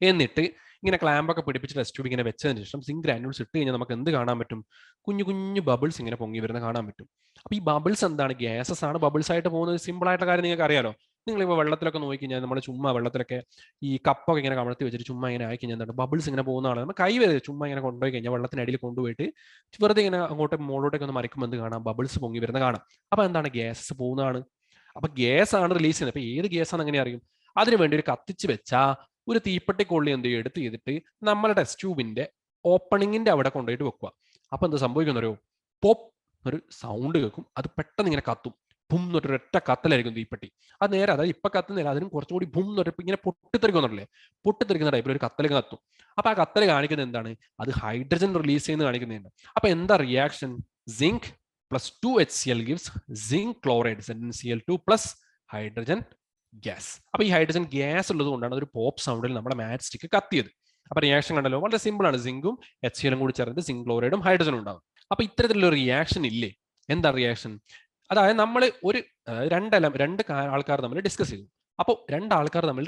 എന്നിട്ട് ഇങ്ങനെ ക്ലാമ്പൊക്കെ പിടിപ്പിച്ച് ടെസ്റ്റ് ട്യൂബ് ഇങ്ങനെ വെച്ചതിന് ശേഷം സിങ്ക് ഗ്രാന്യൂൾസ് ഇട്ട് കഴിഞ്ഞാൽ നമുക്ക് എന്ത് കാണാൻ പറ്റും? കുഞ്ഞു കുഞ്ഞു ബബിൾസ് ഇങ്ങനെ പൊങ്ങി വരുന്ന കാണാൻ പറ്റും. അപ്പൊ ഈ ബബിൾസ് എന്താണ്? ഗ്യാസസ് ആണ് ബബിൾസ് ആയിട്ട് പോകുന്നത്. സിമ്പിൾ ആയിട്ടുള്ള കാര്യം നിങ്ങൾക്ക് അറിയാലോ. നിങ്ങളിപ്പോൾ വെള്ളത്തിലൊക്കെ നോക്കി കഴിഞ്ഞാൽ നമ്മൾ ചുമ്മാ വെള്ളത്തിലൊക്കെ ഈ കപ്പൊക്കെ ഇങ്ങനെ കമഴ്ത്തി വെച്ചിട്ട് ചുമ്മാ ഇങ്ങനെ ആയി കഴിഞ്ഞാൽ എന്താണ്? ബബിൾസ് ഇങ്ങനെ പോകുന്നതാണ്. നമ്മൾ കൈ വരെ ചുമ്മാ ഇങ്ങനെ കൊണ്ടുപോയി കഴിഞ്ഞാൽ വെള്ളത്തിനടിയിൽ കൊണ്ടുപോയിട്ട് വെറുതെ ഇങ്ങനെ അങ്ങോട്ട് മുകളിലോട്ടൊക്കെ ഒന്ന് മറിക്കുമ്പോൾ എന്ത് കാണാം? ബബിൾസ് പൊങ്ങി വരുന്ന കാണാം. അപ്പൊ എന്താണ്? ഗ്യാസസ് പോകുന്നതാണ്. അപ്പൊ ഗ്യാസ് ആണ് റിലീസ് ചെയ്യുന്നത്. അപ്പൊ ഏത് ഗ്യാസ് ആണെന്ന് എങ്ങനെ അറിയും? അതിനു വേണ്ടി ഒരു കത്തിച്ച് വെച്ചാ ഒരു തീപ്പെട്ടിക്കൊള്ളി എന്ത് ചെയ്യും? എടുത്ത് ചെയ്തിട്ട് നമ്മുടെ ടെസ്റ്റ് ട്യൂബിന്റെ ഓപ്പണിങ്ങിന്റെ അവിടെ കൊണ്ടുപോയിട്ട് വെക്കുക. അപ്പൊ എന്ത് സംഭവിക്കുന്നറിയോ? പോപ്പ് ഒരു സൗണ്ട് കേൾക്കും. അത് പെട്ടെന്ന് ഇങ്ങനെ കത്തും. ഭും എന്നൊരു ഒറ്റ കത്തലായിരിക്കും തീപ്പെട്ടി. അത് നേരെ, അതായത് ഇപ്പൊ കത്തുന്നില്ല, അതിനും കുറച്ചുകൂടി ഭും എന്നൊരു ഇങ്ങനെ പൊട്ടിത്തെറിക്കുന്നുണ്ടല്ലേ? പൊട്ടിത്തെറിക്കുന്ന ടൈപ്പിൽ ഒരു കത്തൽ കത്തും. അപ്പൊ ആ കത്തൽ കാണിക്കുന്നത് എന്താണ്? അത് ഹൈഡ്രജൻ റിലീസ് ചെയ്യുന്ന കാണിക്കുന്നുണ്ട്. അപ്പൊ എന്താ reaction? Zinc plus 2 HCl gives zinc chloride ZnCl2 plus hydrogen gas. അപ്പൊ ഈ ഹൈഡ്രജൻ ഗ്യാസ് ഉള്ളത് കൊണ്ടാണ് ഒരു പോപ്പ് സൗണ്ടിൽ നമ്മുടെ മാച്ച് സ്റ്റിക്ക് കത്തിയത്. അപ്പൊ റിയാക്ഷൻ കണ്ടല്ലോ, വളരെ സിമ്പിൾ ആണ്. സിങ്കും HCl കൂടി ചേർന്നിട്ട് സിങ്ക് ക്ലോറൈഡും ഹൈഡ്രജനും ഉണ്ടാകും. അപ്പൊ ഇത്തരത്തിലുള്ള റിയാക്ഷൻ ഇല്ലേ? എന്താ റിയാക്ഷൻ? അതായത് നമ്മൾ ഒരു രണ്ട് ആൾക്കാർ തമ്മിൽ ഡിസ്കസ് ചെയ്തു. അപ്പോൾ രണ്ടാൾക്കാർ തമ്മിൽ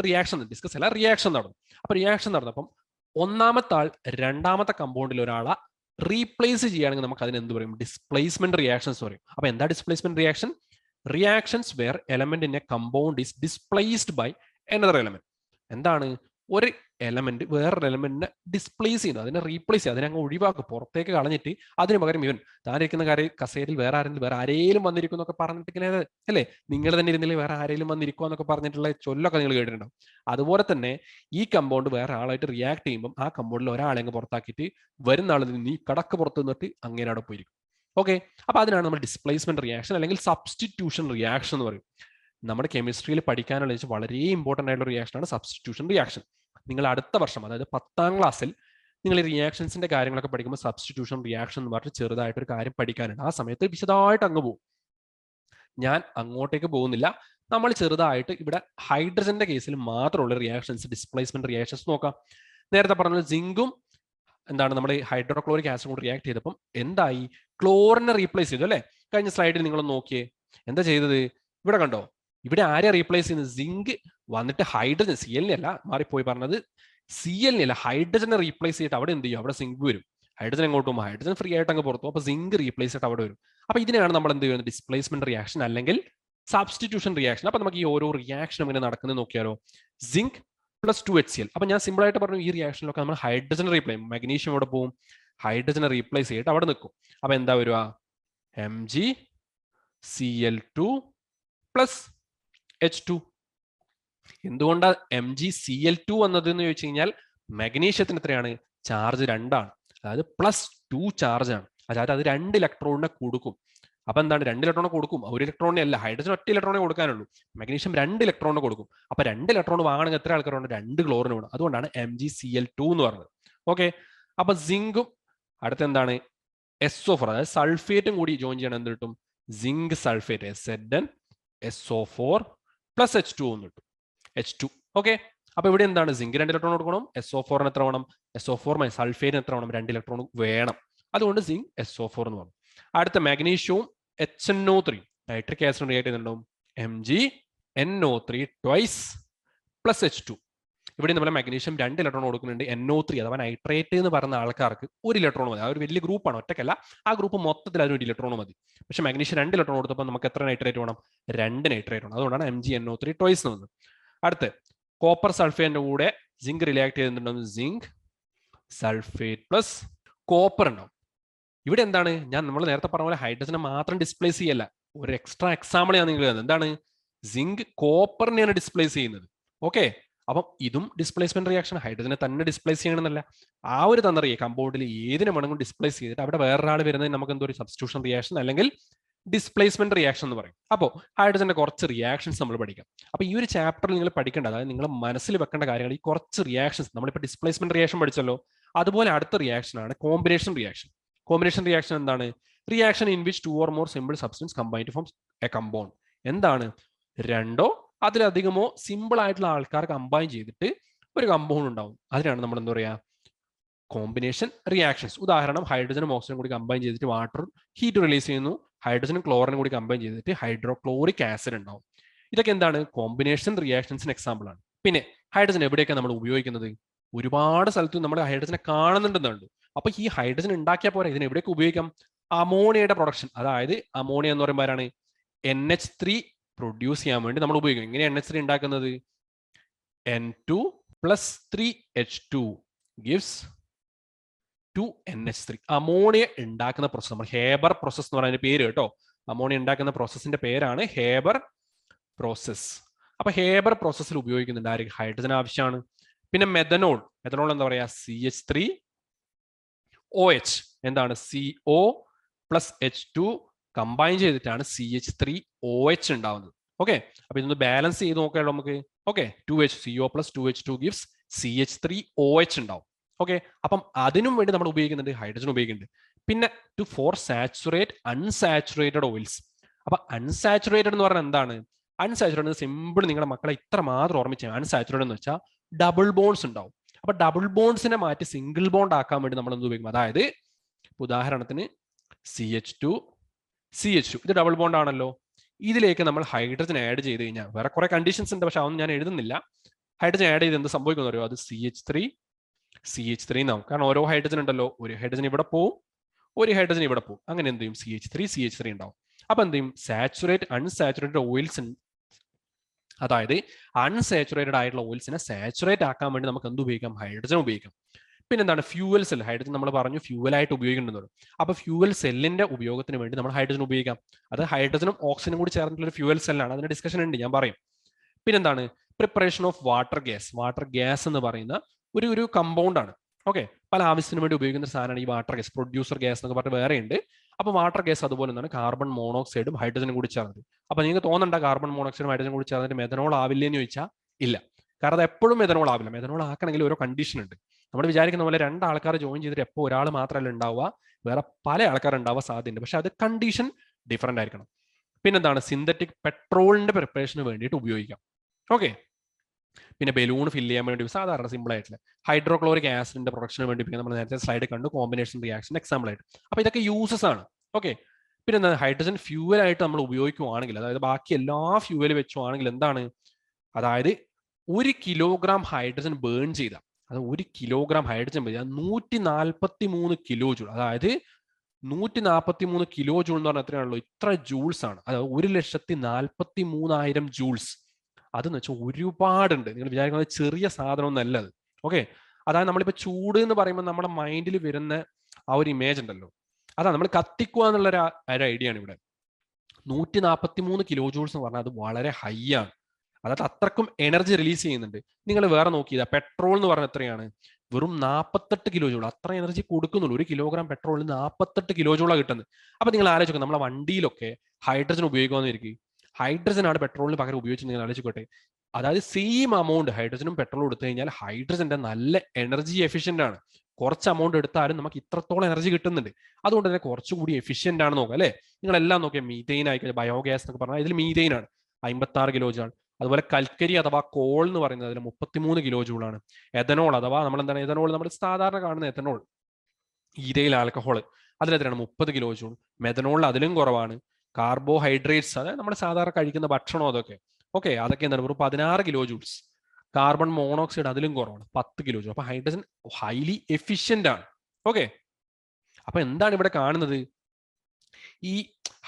ഡിസ്കസ് അല്ല, റിയാക്ഷൻ നടന്നു. അപ്പൊ റിയാക്ഷൻ നടന്നപ്പം ഒന്നാമത്തെ ആൾ രണ്ടാമത്തെ കമ്പൗണ്ടിൽ ഒരാളെ റീപ്ലേസ് ചെയ്യുകയാണെങ്കിൽ നമുക്ക് അതിന് എന്ത് പറയും? ഡിസ്പ്ലേസ്മെന്റ് റിയാക്ഷൻസ് പറയും. അപ്പൊ എന്താ displacement reaction? Reactions where element in a compound is displaced by another element. എന്താണ്? ഒരു എലമെന്റ് വേറൊരു എലമെന്റിനെ ഡിസ്പ്ലേസ് ചെയ്യുന്നത്, അതിനെ റീപ്ലേസ് ചെയ്യുക, അതിനെ അങ്ങ് ഒഴിവാക്കും, പുറത്തേക്ക് കളഞ്ഞിട്ട് അതിന് പകരം ഇവൻ താനിരിക്കുന്ന കസേരയിൽ വേറെ ആരെങ്കിലും വന്നിരിക്കും എന്നൊക്കെ പറഞ്ഞിട്ട് ഇങ്ങനെ, അല്ലേ, നിങ്ങൾ തന്നെ ഇരുന്നില്ല വേറെ ആരെങ്കിലും വന്നിരിക്കുക എന്നൊക്കെ പറഞ്ഞിട്ടുള്ള ചൊല്ലൊക്കെ നിങ്ങൾ കേട്ടിട്ടുണ്ടാവും. അതുപോലെ തന്നെ ഈ കമ്പൗണ്ട് വേറെ ആളായിട്ട് റിയാക്ട് ചെയ്യുമ്പോൾ ആ കമ്പൗണ്ടിൽ ഒരാളെ അങ്ങ് പുറത്താക്കിയിട്ട് വരുന്ന ആൾ നീ കടക്ക് പുറത്ത് നിന്നിട്ട് അങ്ങനെ അവിടെ പോയിരിക്കും. ഓക്കെ, അപ്പൊ അതിനാണ് നമ്മൾ ഡിസ്പ്ലേസ്മെന്റ് റിയാക്ഷൻ അല്ലെങ്കിൽ സബ്സ്റ്റിറ്റ്യൂഷൻ റിയാക്ഷൻ എന്ന് പറയും. നമ്മുടെ കെമിസ്ട്രിയിൽ പഠിക്കാനുള്ള വളരെ ഇമ്പോർട്ടന്റ് ആയിട്ടുള്ള റിയാക്ഷനാണ് സബ്സ്റ്റിറ്റ്യൂഷൻ റിയാക്ഷൻ. നിങ്ങൾ അടുത്ത വർഷം, അതായത് 10ാം ക്ലാസ്സിൽ നിങ്ങൾ ഈ റിയാക്ഷൻസിന്റെ കാര്യങ്ങളൊക്കെ പഠിക്കുമ്പോൾ സബ്സ്റ്റിറ്റ്യൂഷൻ റിയാക്ഷൻ എന്ന് പറഞ്ഞിട്ട് ചെറുതായിട്ടൊരു കാര്യം പഠിക്കാനുണ്ട്. ആ സമയത്ത് വിശദമായിട്ട് അങ്ങ് പോകും. ഞാൻ അങ്ങോട്ടേക്ക് പോകുന്നില്ല. നമ്മൾ ചെറുതായിട്ട് ഇവിടെ ഹൈഡ്രജന്റെ കേസിൽ മാത്രമുള്ള റിയാക്ഷൻസ്, ഡിസ്പ്ലേസ്മെന്റ് റിയാക്ഷൻസ് നോക്കാം. നേരത്തെ പറഞ്ഞ സിങ്കും എന്താണ്, നമ്മുടെ ഹൈഡ്രോക്ലോറിക് ആസിഡ് കൊണ്ട് റിയാക്ട് ചെയ്തപ്പം എന്തായി? ക്ലോറിനെ റീപ്ലേസ് ചെയ്തു, അല്ലേ? കഴിഞ്ഞ സ്ലൈഡിൽ നിങ്ങൾ നോക്കിയേ, എന്താ ചെയ്തത്? ഇവിടെ കണ്ടോ, ഇവിടെ ആരെയാ റീപ്ലേസ് ചെയ്യുന്നത്? സിങ്ക് വന്നിട്ട് ഹൈഡ്രജൻ, CL അല്ല, മാറിപ്പോയി പറഞ്ഞത്, CL അല്ല, ഹൈഡ്രജനെ റീപ്ലേസ് ചെയ്തിട്ട് അവിടെ എന്ത് ചെയ്യും? അവിടെ സിങ്ക് വരും. ഹൈഡ്രജൻ എങ്ങോട്ട് പോകും? ഹൈഡ്രജൻ ഫ്രീ ആയിട്ട് അങ്ങ് പുറത്തു. അപ്പൊ സിങ്ക് റീപ്ലേസ് ചെയ്തിട്ട് അവിടെ വരും. അപ്പൊ ഇതിനെയാണ് നമ്മൾ എന്ത് ചെയ്യുന്നത്? ഡിസ്പ്ലേസ്മെന്റ് റിയാക്ഷൻ അല്ലെങ്കിൽ സബ്സ്റ്റിറ്റ്യൂഷൻ റിയാക്ഷൻ. അപ്പൊ നമുക്ക് ഈ ഓരോ റിയാക്ഷനും ഇങ്ങനെ നടക്കുന്നത് നോക്കിയാലോ. Zinc plus 2 HCl. അപ്പൊ ഞാൻ സിമ്പിൾ ആയിട്ട് പറഞ്ഞു, ഈ റിയാക്ഷനിലൊക്കെ നമ്മൾ ഹൈഡ്രജൻ റീപ്ലേസ്, മാഗ്നീഷ്യം അവിടെ പോകും, ഹൈഡ്രജനെ റീപ്ലേസ് ചെയ്തിട്ട് അവിടെ നിൽക്കും. അപ്പൊ എന്താ വരിക? MgCl2 plus H2. എന്തുകൊണ്ടാണ് MgCl2 വന്നത് എന്ന് ചോദിച്ചു കഴിഞ്ഞാൽ, മാഗ്നീഷ്യത്തിന് എത്രയാണ്? ചാർജ് 2 ആണ്. അതായത് +2 ചാർജ് ആണ്. അതായത് അത് 2 ഇലക്ട്രോണിനെ കൊടുക്കും. അപ്പൊ എന്താണ്? 2 ഇലക്ട്രോണെ കൊടുക്കും, 1 ഇലക്ട്രോണിനെ അല്ല. ഹൈഡ്രജൻ ഒറ്റ ഇലക്ട്രോണെ കൊടുക്കാനുള്ളൂ, മാഗ്നീഷ്യം 2 ഇലക്ട്രോണിനെ കൊടുക്കും. അപ്പൊ 2 ഇലക്ട്രോൺ വാങ്ങണമെങ്കിൽ എത്ര ആൾക്കാരുണ്ട്? 2 ക്ലോറിന് വേണം. അതുകൊണ്ടാണ് MgCl2 എന്ന് പറഞ്ഞത്. ഓക്കെ, അപ്പൊ സിങ്കും അടുത്ത എന്താണ്? SO4, അതായത് സൾഫേറ്റും കൂടി ജോയിൻ ചെയ്യണം. എന്ത് കിട്ടും? Zinc sulphate, ZnSO4 plus H2 എന്ന് കിട്ടും. H2. ഓക്കെ, അപ്പൊ ഇവിടെ എന്താണ്? സിങ്ക് 2 ഇലക്ട്രോൺ കൊടുക്കണം. SO4 എത്ര വേണം? SO4 സൾഫേറ്റിന് എത്ര വേണം? 2 ഇലക്ട്രോൺ വേണം. അതുകൊണ്ട് സിങ്ക് SO4 എന്ന് പറഞ്ഞു. അടുത്ത മാഗ്നീഷ്യവും HNO3, നൈട്രിക് ആസിഡ് റിയാക്ട് ചെയ്യുന്നുണ്ടാവും. MgNO3 twice plus H2. ഇവിടെ നമ്മൾ മാഗ്നീഷ്യം 2 ഇലക്ട്രോൺ കൊടുക്കുന്നുണ്ട്. NO3 അഥവാ നൈട്രേറ്റ് എന്ന് പറയുന്ന ആൾക്കാർക്ക് 1 ഇലക്ട്രോൺ മതി. ആ ഒരു വലിയ ഗ്രൂപ്പാണ്, ഒറ്റക്കല്ല. ആ ഗ്രൂപ്പ് മൊത്തത്തിൽ അതിന് 1 ഇലക്ട്രോൺ മതി. പക്ഷെ മാഗ്നീഷ്യം 2 ഇലക്ട്രോൺ കൊടുത്തപ്പോൾ നമുക്ക് എത്ര നൈട്രേറ്റ് വേണം? 2 നൈട്രേറ്റ് വേണം. അതുകൊണ്ടാണ് MgNO3 ട്വൈസ് എന്ന് വന്നത്. അടുത്ത് കോപ്പർ സൾഫേറ്റിന്റെ കൂടെ സിങ്ക് റിയാക്ട് ചെയ്യുന്നുണ്ടാവും. സിങ്ക് സൾഫേറ്റ് പ്ലസ് കോപ്പർ ഉണ്ടാവും. ഇവിടെ എന്താണ്? നമ്മൾ നേരത്തെ പറഞ്ഞ പോലെ ഹൈഡ്രജനെ മാത്രം ഡിസ്പ്ലേസ് ചെയ്യല്ല, ഒരു എക്സ്ട്രാ എക്സാമ്പിൾ ഞാൻ നിങ്ങൾ എന്താണ്? സിങ്ക് കോപ്പറിനെയാണ് ഡിസ്പ്ലേസ് ചെയ്യുന്നത്. ഓക്കെ, അപ്പം ഇതും ഡിസ്പ്ലേസ്മെന്റ് റിയാക്ഷൻ, ഹൈഡ്രജനെ തന്നെ ഡിസ്പ്ലേസ് ചെയ്യണമെന്നല്ല, ആ ഒരു തന്ത്രിയെ കമ്പൗണ്ടിൽ ഏതിനെ വേണമെങ്കിലും ഡിസ്പ്ലേസ് ചെയ്തിട്ട് അവിടെ വേറൊരാൾ വരുന്നത് നമുക്ക് എന്തോ ഒരു സബ്സ്റ്റിറ്റ്യൂഷൻ റിയാക്ഷൻ അല്ലെങ്കിൽ ഡിസ്പ്ലേസ്മെന്റ് റിയാക്ഷൻ എന്ന് പറയും. അപ്പോൾ ഹൈഡ്രജന്റെ കുറച്ച് റിയാക്ഷൻസ് നമ്മൾ പഠിക്കാം. അപ്പോൾ ഈ ഒരു ചാപ്റ്ററിൽ നിങ്ങൾ പഠിക്കേണ്ട, അതായത് നിങ്ങൾ മനസ്സിൽ വെക്കേണ്ട കാര്യങ്ങൾ ഈ കുറച്ച് റിയാക്ഷൻസ്. നമ്മളിപ്പോൾ ഡിസ്പ്ലേസ്മെന്റ് റിയാക്ഷൻ പഠിച്ചല്ലോ, അതുപോലെ അടുത്ത റിയാക്ഷൻ ആണ് കോമ്പിനേഷൻ റിയാക്ഷൻ. കോമ്പിനേഷൻ റിയാക്ഷൻ എന്താണ്? Reaction in which 2 or more simple substance combine to form a compound. എന്താണ്? രണ്ടോ അതിലധികമോ സിമ്പിൾ ആയിട്ടുള്ള ആൾക്കാർ കമ്പൈൻ ചെയ്തിട്ട് ഒരു കമ്പൗണ്ട് ഉണ്ടാവും. അതിനാണ് നമ്മൾ എന്താ പറയുക, കോമ്പിനേഷൻ റിയാക്ഷൻസ്. ഉദാഹരണം, ഹൈഡ്രജനും ഓക്സിജനും കൂടി കമ്പൈൻ ചെയ്തിട്ട് വാട്ടർ ഹീറ്റ് റിലീസ് ചെയ്യുന്നു. ഹൈഡ്രജനും ക്ലോറിനും കൂടി കമ്പൈൻ ചെയ്തിട്ട് ഹൈഡ്രോക്ലോറിക് ആസിഡ് ഉണ്ടാവും. ഇതൊക്കെ എന്താണ്? കോമ്പിനേഷൻ റിയാക്ഷൻസിന് എക്സാമ്പിൾ ആണ്. പിന്നെ ഹൈഡ്രജൻ എവിടെയൊക്കെ നമ്മൾ ഉപയോഗിക്കുന്നത്? ഒരുപാട് സ്ഥലത്ത് നമ്മൾ ഹൈഡ്രജനെ കാണുന്നുണ്ടെന്നുണ്ട്. അപ്പൊ ഈ ഹൈഡ്രജൻ ഉണ്ടാക്കിയാൽ പോരാ, ഇതിന് എവിടെയൊക്കെ ഉപയോഗിക്കാം? അമോണിയയുടെ പ്രൊഡക്ഷൻ, അതായത് അമോണിയ എന്ന് പറയുമ്പോൾ ആരാണ്? NH3 പ്രൊഡ്യൂസ് ചെയ്യാൻ വേണ്ടി നമ്മൾ ഉപയോഗിക്കും. എങ്ങനെ NH3 ഉണ്ടാക്കുന്നത്? N2 + 3H2 gives 2NH3. Ammonia ഉണ്ടാക്കുന്ന പ്രോസസ്, നമ്മൾ ഹേബർ പ്രോസസ് എന്ന് പറയുന്ന പേര് കേട്ടോ. അമോണിയ ഉണ്ടാക്കുന്ന പ്രോസസ്സിന്റെ പേരാണ് ഹേബർ പ്രോസസ്. അപ്പൊ ഹേബർ പ്രോസസ്സിൽ ഉപയോഗിക്കുന്നുണ്ട് ആര്? ഹൈഡ്രജൻ ആവശ്യമാണ്. പിന്നെ മെഥനോൾ, മെഥനോൾ എന്താ പറയാ? CH3OH. എന്താണ്? CO + H2 കമ്പൈൻ ചെയ്തിട്ടാണ് CH3OH ഉണ്ടാവുന്നത്. ഓക്കെ, അപ്പൊ ഇതൊന്ന് ബാലൻസ് ചെയ്ത് നോക്കാമല്ലോ നമുക്ക്. Okay, 2H, CO + 2H2 gives CH3OH ഉണ്ടാവും. ഓക്കെ, അപ്പം അതിനും വേണ്ടി നമ്മൾ ഉപയോഗിക്കുന്നുണ്ട്, ഹൈഡ്രജൻ ഉപയോഗിക്കുന്നുണ്ട്. പിന്നെ ഫോർ സാച്ചുറേറ്റ് അൺസാച്ചുറേറ്റഡ് ഓയിൽസ്. അപ്പൊ അൺസാച്ചുറേറ്റഡ് എന്ന് പറഞ്ഞാൽ എന്താണ്? അൺസാച്ചുറേറ്റഡ് സിമ്പിൾ, നിങ്ങളുടെ മക്കളെ ഇത്ര മാത്രം ഓർമ്മിച്ചാൽ, അൺസാച്ചുറേറ്റഡ് എന്ന് വെച്ചാൽ ഡബിൾ ബോൺസ് ഉണ്ടാവും. അപ്പൊ ഡബിൾ ബോൺസിനെ മാറ്റി സിംഗിൾ ബോണ്ട് ആക്കാൻ വേണ്ടി നമ്മൾ എന്ത് ഉപയോഗിക്കും? അതായത് ഉദാഹരണത്തിന് CH2 ഇത് ഡബിൾ ബോണ്ട് ആണല്ലോ. ഇതിലേക്ക് നമ്മൾ ഹൈഡ്രജൻ ആഡ് ചെയ്ത് കഴിഞ്ഞാൽ, വേറെ കുറെ കണ്ടീഷൻസ് ഉണ്ട്, പക്ഷെ അതൊന്നും ഞാൻ എഴുതുന്നില്ല. ഹൈഡ്രജൻ ആഡ് ചെയ്ത് എന്ത് സംഭവിക്കുന്നു അറിയോ? അത് CH3 എന്നാവും. കാരണം ഓരോ ഹൈഡ്രജൻ ഉണ്ടല്ലോ, ഒരു ഹൈഡ്രജൻ ഇവിടെ പോവും, ഒരു ഹൈഡ്രജൻ ഇവിടെ പോവും. അങ്ങനെ എന്ത് ചെയ്യും? CH3 ഉണ്ടാവും. അപ്പൊ എന്ത് ചെയ്യും? സാച്ചുറേറ്റ് അൺസാച്ചുറേറ്റഡ് ഓയിൽസ്, അതായത് അൺസാച്ചുറേറ്റഡ് ആയിട്ടുള്ള ഓയിൽസിനെ സാച്ചുറേറ്റ് ആക്കാൻ വേണ്ടി നമുക്ക് എന്ത് ഉപയോഗിക്കാം? ഹൈഡ്രജൻ ഉപയോഗിക്കാം. പിന്നെന്താണ്? Fuel cell. ഹൈഡ്രജൻ നമ്മൾ പറഞ്ഞു ഫ്യൂവലായിട്ട് ഉപയോഗിക്കുന്നുണ്ട്. അപ്പൊ ഫ്യൂവൽ സെല്ലിന്റെ ഉപയോഗത്തിന് വേണ്ടി നമ്മൾ ഹൈഡ്രജൻ ഉപയോഗിക്കാം. അത് ഹൈഡ്രജനും ഓക്സിജനും കൂടി ചേർന്നിട്ടുള്ള ഒരു ഫ്യൂവൽ സെല്ലാണ്. അതിന്റെ ഡിസ്കഷൻ ഉണ്ട്, ഞാൻ പറയും. പിന്നെന്താണ്? Preparation of water gas. Water gas എന്ന് പറയുന്ന ഒരു കമ്പൗണ്ട് ആണ്. ഓക്കെ, പല ആവശ്യത്തിനു വേണ്ടി ഉപയോഗിക്കുന്ന സാധനമാണ് ഈ വാട്ടർ ഗ്യാസ്. പ്രൊഡ്യൂസർ ഗ്യാസ് എന്നൊക്കെ പറഞ്ഞിട്ട് വേറെ ഉണ്ട്. അപ്പൊ വാട്ടർ ഗ്യാസ് അതുപോലെ എന്താണ്? കാർബൺ മോണോക്സൈഡും ഹൈഡ്രജനും കൂടി ചേർന്നത്. അപ്പൊ നിങ്ങൾക്ക് തോന്നണ്ട കാർബൺ മോണോക്സൈഡും ഹൈഡ്രജൻ കൂടി ചേർന്നിട്ട് മെഥനോൾ ആവില്ല എന്ന് ചോദിച്ചാൽ ഇല്ല. കാരണം അത് എപ്പോഴും മെഥനോൾ ആവില്ല. മെഥനോൾ ആക്കണമെങ്കിൽ ഓരോ കണ്ടീഷൻ ഉണ്ട്. നമ്മൾ വിചാരിക്കുന്ന പോലെ 2 ആൾക്കാർ ജോയിൻ ചെയ്തിട്ട് എപ്പോൾ ഒരാൾ മാത്രമല്ല ഉണ്ടാവുക, വേറെ പല ആൾക്കാർ ഉണ്ടാവാൻ സാധ്യതയുണ്ട്. പക്ഷെ അത് കണ്ടീഷൻ ഡിഫറെന്റ് ആയിരിക്കണം. പിന്നെന്താണ്? സിന്തറ്റിക് പെട്രോളിന്റെ പ്രിപ്പറേഷന് വേണ്ടിയിട്ട് ഉപയോഗിക്കാം. ഓക്കെ, പിന്നെ ബലൂൺ ഫില്ല് ചെയ്യാൻ വേണ്ടി സാധാരണ സിമ്പിൾ ആയിട്ടുള്ള ഹൈഡ്രോക്ലോറിക് ആസിഡിന്റെ പ്രൊഡക്ഷന് വേണ്ടി നമ്മൾ നേരത്തെ സ്ലൈഡ് കണ്ടു, കോമ്പിനേഷൻ റിയാക്ഷൻ എക്സാമ്പിൾ ആയിട്ട്. അപ്പൊ ഇതൊക്കെ യൂസസ് ആണ്. ഓക്കെ, പിന്നെ ഹൈഡ്രജൻ ഫ്യൂവൽ ആയിട്ട് നമ്മൾ ഉപയോഗിക്കുവാണെങ്കിൽ, അതായത് ബാക്കി എല്ലാ ഫ്യൂവൽ വെച്ചുവാണെങ്കിൽ എന്താണ്? അതായത് 1 കിലോഗ്രാം ഹൈഡ്രജൻ ബേൺ ചെയ്ത, അത് 1 കിലോഗ്രാം ഹൈഡ്രജൻ 143 കിലോ ജൂൾ, അതായത് 143 കിലോ ജൂൾ എന്ന് പറഞ്ഞാൽ എത്രയാണല്ലോ? ഇത്ര ജൂൾസ് ആണ്. അതായത് 1,43,000 ജൂൾസ്. അതെന്ന് വെച്ചാൽ ഒരുപാടുണ്ട്. നിങ്ങൾ വിചാരിക്കുന്നത് ചെറിയ സാധനമൊന്നും അല്ല അത്. ഓക്കെ, അതായത് നമ്മളിപ്പോ ചൂട് എന്ന് പറയുമ്പോൾ നമ്മുടെ മൈൻഡിൽ വരുന്ന ആ ഒരു ഇമേജ് ഉണ്ടല്ലോ, അതാ നമ്മൾ കത്തിക്കുക എന്നുള്ള ഒരു ഐഡിയ ആണ് ഇവിടെ. 143 കിലോ ജൂൾസ് എന്ന് പറഞ്ഞാൽ അത് വളരെ ഹൈ ആണ്. അതായത് അത്രക്കും എനർജി റിലീസ് ചെയ്യുന്നുണ്ട്. നിങ്ങൾ വേറെ നോക്കിയതാ, പെട്രോൾ എന്ന് പറഞ്ഞാൽ എത്രയാണ്? വെറും 48 കിലോ ജൂൾ. അത്ര എനർജി കൊടുക്കുന്നുള്ളൂ. 1 കിലോഗ്രാം പെട്രോളിന് 48 കിലോ ജൂളാണ് കിട്ടുന്നത്. അപ്പൊ നിങ്ങൾ ആലോചിക്കുക, നമ്മളെ വണ്ടിയിലൊക്കെ ഹൈഡ്രജൻ ഉപയോഗിക്കുമെന്നിരിക്കും. ഹൈഡ്രജൻ ആണ് പെട്രോളിന് പകരം ഉപയോഗിച്ച് നിങ്ങൾ ആലോചിക്കട്ടെ. അതായത് സെയിം അമൗണ്ട് ഹൈഡ്രജനും പെട്രോളും എടുത്തു കഴിഞ്ഞാൽ ഹൈഡ്രജന്റെ നല്ല എനർജി എഫിഷ്യന്റ് ആണ്. കുറച്ച് അമൗണ്ട് എടുത്താലും നമുക്ക് ഇത്രത്തോളം എനർജി കിട്ടുന്നുണ്ട്. അതുകൊണ്ട് തന്നെ കുറച്ചുകൂടി എഫിഷ്യന്റ് ആണ് നോക്കുക അല്ലെ. നിങ്ങളെല്ലാം നോക്കിയാൽ മീതെയിൻ ആയിക്കഴിഞ്ഞാൽ ബയോഗ്യാസ് എന്നൊക്കെ പറഞ്ഞാൽ ഇതിൽ മീതെയിൻ ആണ് 56 കിലോ ജൂൾ. അതുപോലെ കൽക്കരി അഥവാ കോൾ എന്ന് പറയുന്നത് അതിൽ 33 കിലോ ജൂൾ ആണ്. എഥനോൾ അഥവാ നമ്മൾ എന്താണ് എഥനോൾ, നമ്മൾ സാധാരണ കാണുന്ന എഥനോൾ, ഈഥൈൽ ആൽക്കഹോൾ, അതിലെത്രയാണ്? 30 കിലോ ജൂൾ. മെഥനോളിൽ അതിലും കുറവാണ്. കാർബോഹൈഡ്രേറ്റ്സ്, അതായത് നമ്മൾ സാധാരണ കഴിക്കുന്ന ഭക്ഷണം, അതൊക്കെ ഓക്കെ, അതൊക്കെ എന്താണ്? വെറും 16 കിലോ ജൂൾസ്. കാർബൺ മോണോക്സൈഡ് അതിലും കുറവാണ്, 10 കിലോ ജൂൾ. അപ്പൊ ഹൈഡ്രജൻ ഹൈലി എഫിഷ്യന്റ് ആണ്. ഓക്കെ, അപ്പൊ എന്താണ് ഇവിടെ കാണുന്നത്? ഈ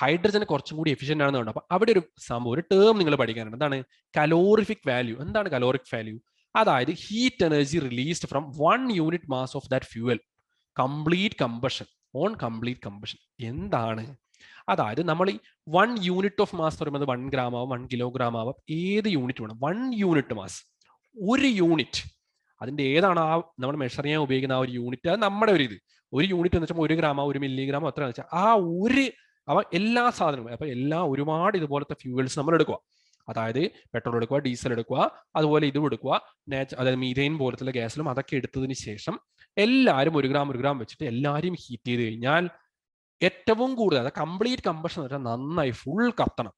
ഹൈഡ്രജൻ കുറച്ചും കൂടി എഫിഷ്യന്റ് ആണെന്ന് കണ്ടു. അപ്പൊ അവിടെ ഒരു സംഭവം, ഒരു ടേം നിങ്ങൾ പഠിക്കാനുണ്ട്. എന്താണ്? Calorific value. എന്താണ് കലോറിക് വാല്യൂ? അതായത് heat energy released from 1 unit mass of that fuel complete combustion on complete combustion. എന്താണ്? അതായത് നമ്മൾ ഈ 1 യൂണിറ്റ് ഓഫ് മാസ് എന്ന് പറയുന്നത് 1 ഗ്രാം ആവാം, 1 കിലോഗ്രാം ആവാം, ഏത് യൂണിറ്റ് വേണം. 1 യൂണിറ്റ് മാസ് ഒരു യൂണിറ്റ്, അതിൻ്റെ ഏതാണ് ആ നമ്മൾ മെഷർ ചെയ്യാൻ ഉപയോഗിക്കുന്ന ആ ഒരു യൂണിറ്റ്, അത് നമ്മുടെ ഒരു യൂണിറ്റ് എന്ന് വെച്ചാൽ 1 ഗ്രാമോ 1 മില്ലിഗ്രാമോ എത്രയാണെന്ന് വെച്ചാൽ ആ ഒരു എല്ലാ സാധനങ്ങളും, അപ്പൊ ഒരുപാട് ഇതുപോലത്തെ ഫ്യൂവൽസ് നമ്മൾ എടുക്കുക. അതായത് പെട്രോൾ എടുക്കുക, ഡീസൽ എടുക്കുക, അതുപോലെ ഇതും എടുക്കുക, അതായത് മീഥെയിൻ പോലത്തുള്ള ഗ്യാസിലും അതൊക്കെ എടുത്തതിന് ശേഷം എല്ലാവരും 1 ഗ്രാം വെച്ചിട്ട് എല്ലാവരും ഹീറ്റ് ചെയ്ത് കഴിഞ്ഞാൽ ഏറ്റവും കൂടുതൽ കംപ്ലീറ്റ് കമ്പഷൻ എന്ന് വെച്ചാൽ നന്നായി ഫുൾ കത്തണം.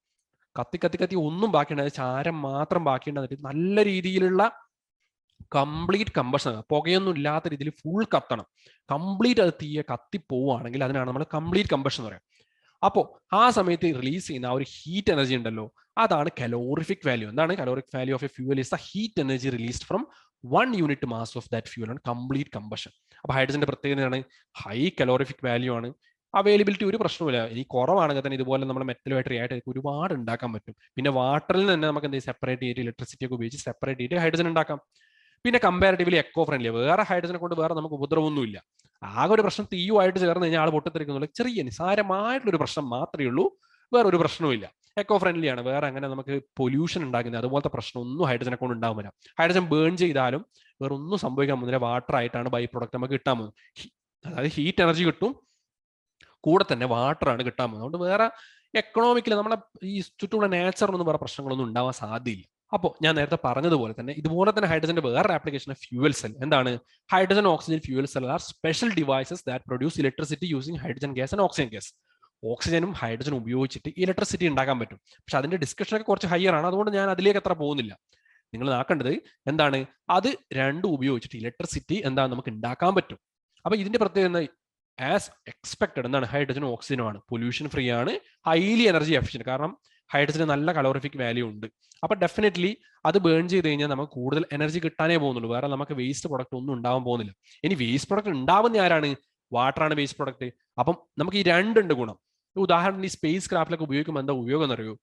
കത്തി ഒന്നും ബാക്കിയുണ്ടായത് ചാരം മാത്രം ബാക്കിയുണ്ടായിട്ട് നല്ല രീതിയിലുള്ള കംപ്ലീറ്റ് കമ്പഷൻ, പുകയൊന്നും ഇല്ലാത്ത രീതിയിൽ ഫുൾ കത്തണം. കംപ്ലീറ്റ് അത് തീയെ കത്തിപ്പോവുകയാണെങ്കിൽ അതിനാണ് നമ്മൾ കംപ്ലീറ്റ് കമ്പഷൻ എന്ന് പറയാം. അപ്പോൾ ആ സമയത്ത് റിലീസ് ചെയ്യുന്ന ആ ഒരു ഹീറ്റ് എനർജി ഉണ്ടല്ലോ, അതാണ് കലോറിഫിക് വാല്യൂ. എന്താണ് caloric value of A fuel? Is the heat energy released from 1 unit mass of that fuel on complete combustion. അപ്പോൾ ഹൈഡ്രജന്റെ പ്രത്യേകതയാണ് ഹൈ കലോറിഫിക് വാല്യൂ ആണ്. അവൈലബിലിറ്റി ഒരു പ്രശ്നമില്ല. ഇനി കുറവാണെങ്കിൽ തന്നെ ഇതുപോലെ നമ്മൾ മെറ്റലുമായിട്ട് റിയാക്ട് ചെയ്ത് ഒരുപാട് ഉണ്ടാക്കാൻ പറ്റും. പിന്നെ വാട്ടറിൽ തന്നെ നമുക്ക് എന്തെങ്കിലും സെപ്പറേറ്റ് ചെയ്തിട്ട് ഇലക്ട്രിസിറ്റി ഒക്കെ ഉപയോഗിച്ച് സെപ്പറേറ്റ് ചെയ്തിട്ട് ഹൈഡ്രജൻ ഉണ്ടാക്കാം. പിന്നെ കമ്പാരിറ്റീവ്ലി എക്കോ ഫ്രണ്ട്ലി, വേറെ ഹൈഡ്രജനെ കൊണ്ട് വേറെ നമുക്ക് ഉപദ്രവമൊന്നുമില്ല. ആകെ ഒരു പ്രശ്നം തീയുമായിട്ട് ചേർന്ന് കഴിഞ്ഞാൽ ആൾ പൊട്ടിത്തെറിക്കുന്നുള്ള ചെറിയ നിസാരമായിട്ടുള്ളൊരു പ്രശ്നം മാത്രമേ ഉള്ളൂ, വേറെ ഒരു പ്രശ്നവുമില്ല. എക്കോ ഫ്രണ്ട്ലി ആണ്, വേറെ അങ്ങനെ നമുക്ക് പൊല്യൂഷൻ ഉണ്ടാക്കുന്നത് അതുപോലത്തെ പ്രശ്നമൊന്നും ഹൈഡ്രജനെ കൊണ്ട് ഉണ്ടാവില്ല. ഹൈഡ്രജൻ ബേൺ ചെയ്താലും വേറെ ഒന്നും സംഭവിക്കാൻ പോകുന്നില്ല. വാട്ടർ ആയിട്ടാണ് ബൈ പ്രൊഡക്റ്റ് നമുക്ക് കിട്ടാൻ പോകുന്നത്. അതായത് ഹീറ്റ് എനർജി കിട്ടും, കൂടെ തന്നെ വാട്ടറാണ് കിട്ടാൻ പോകുന്നത്. അതുകൊണ്ട് വേറെ എക്കണോമിക്കലി നമ്മളെ ഈ ചുറ്റുമുള്ള നേച്ചറിനൊന്നും വേറെ പ്രശ്നങ്ങളൊന്നും ഉണ്ടാവാൻ സാധ്യതയില്ല. അപ്പോൾ ഞാൻ നേരത്തെ പറഞ്ഞതുപോലെ തന്നെ ഇതുപോലെ തന്നെ ഹൈഡ്രജന്റെ വേറെ ആപ്ലിക്കേഷൻ ഫ്യൂവൽ സെൽ. എന്താണ്? Hydrogen oxygen fuel cell are special devices that produce electricity using hydrogen gas and oxygen gas. ഓക്സിജനും ഹൈഡ്രജനും ഉപയോഗിച്ചിട്ട് ഇലക്ട്രിസിറ്റി ഉണ്ടാക്കാൻ പറ്റും. പക്ഷെ അതിന്റെ ഡിസ്കഷൻ ഒക്കെ കുറച്ച് ഹയർ ആണ്, അതുകൊണ്ട് ഞാൻ അതിലേക്ക് അത്ര പോകുന്നില്ല. നിങ്ങൾ നോക്കേണ്ടത് എന്താണ്? അത് രണ്ടും ഉപയോഗിച്ചിട്ട് ഇലക്ട്രിസിറ്റി എന്താണ് നമുക്ക് ഉണ്ടാക്കാൻ പറ്റും. അപ്പൊ ഇതിന്റെ പ്രത്യേകത ആസ് എക്സ്പെക്ടഡ് എന്താണ്? ഹൈഡ്രജനും ഓക്സിജനും ആണ്, പൊല്യൂഷൻ ഫ്രീ ആണ്, ഹൈലി എനർജി എഫിഷ്യന്റ്. കാരണം ഹൈഡ്രജന് നല്ല കലോറിഫിക് വാല്യൂ ഉണ്ട്. അപ്പൊ ഡെഫിനറ്റ്ലി അത് ബേൺ ചെയ്ത് കഴിഞ്ഞാൽ നമുക്ക് കൂടുതൽ എനർജി കിട്ടാനേ പോകുന്നുള്ളൂ, വേറെ നമുക്ക് വേസ്റ്റ് പ്രൊഡക്റ്റ് ഒന്നും ഉണ്ടാവാൻ പോകുന്നില്ല. ഇനി വേസ്റ്റ് പ്രൊഡക്റ്റ് ഉണ്ടാവുന്ന ആരാണ്? വാട്ടറാണ് വേസ്റ്റ് പ്രൊഡക്റ്റ്. അപ്പം നമുക്ക് ഈ രണ്ടുണ്ട് ഗുണം. ഉദാഹരണത്തിന് ഈ സ്പേസ് ക്രാഫ്റ്റിലൊക്കെ ഉപയോഗിക്കുമ്പോൾ എന്താ ഉപയോഗം എന്നറിയോ?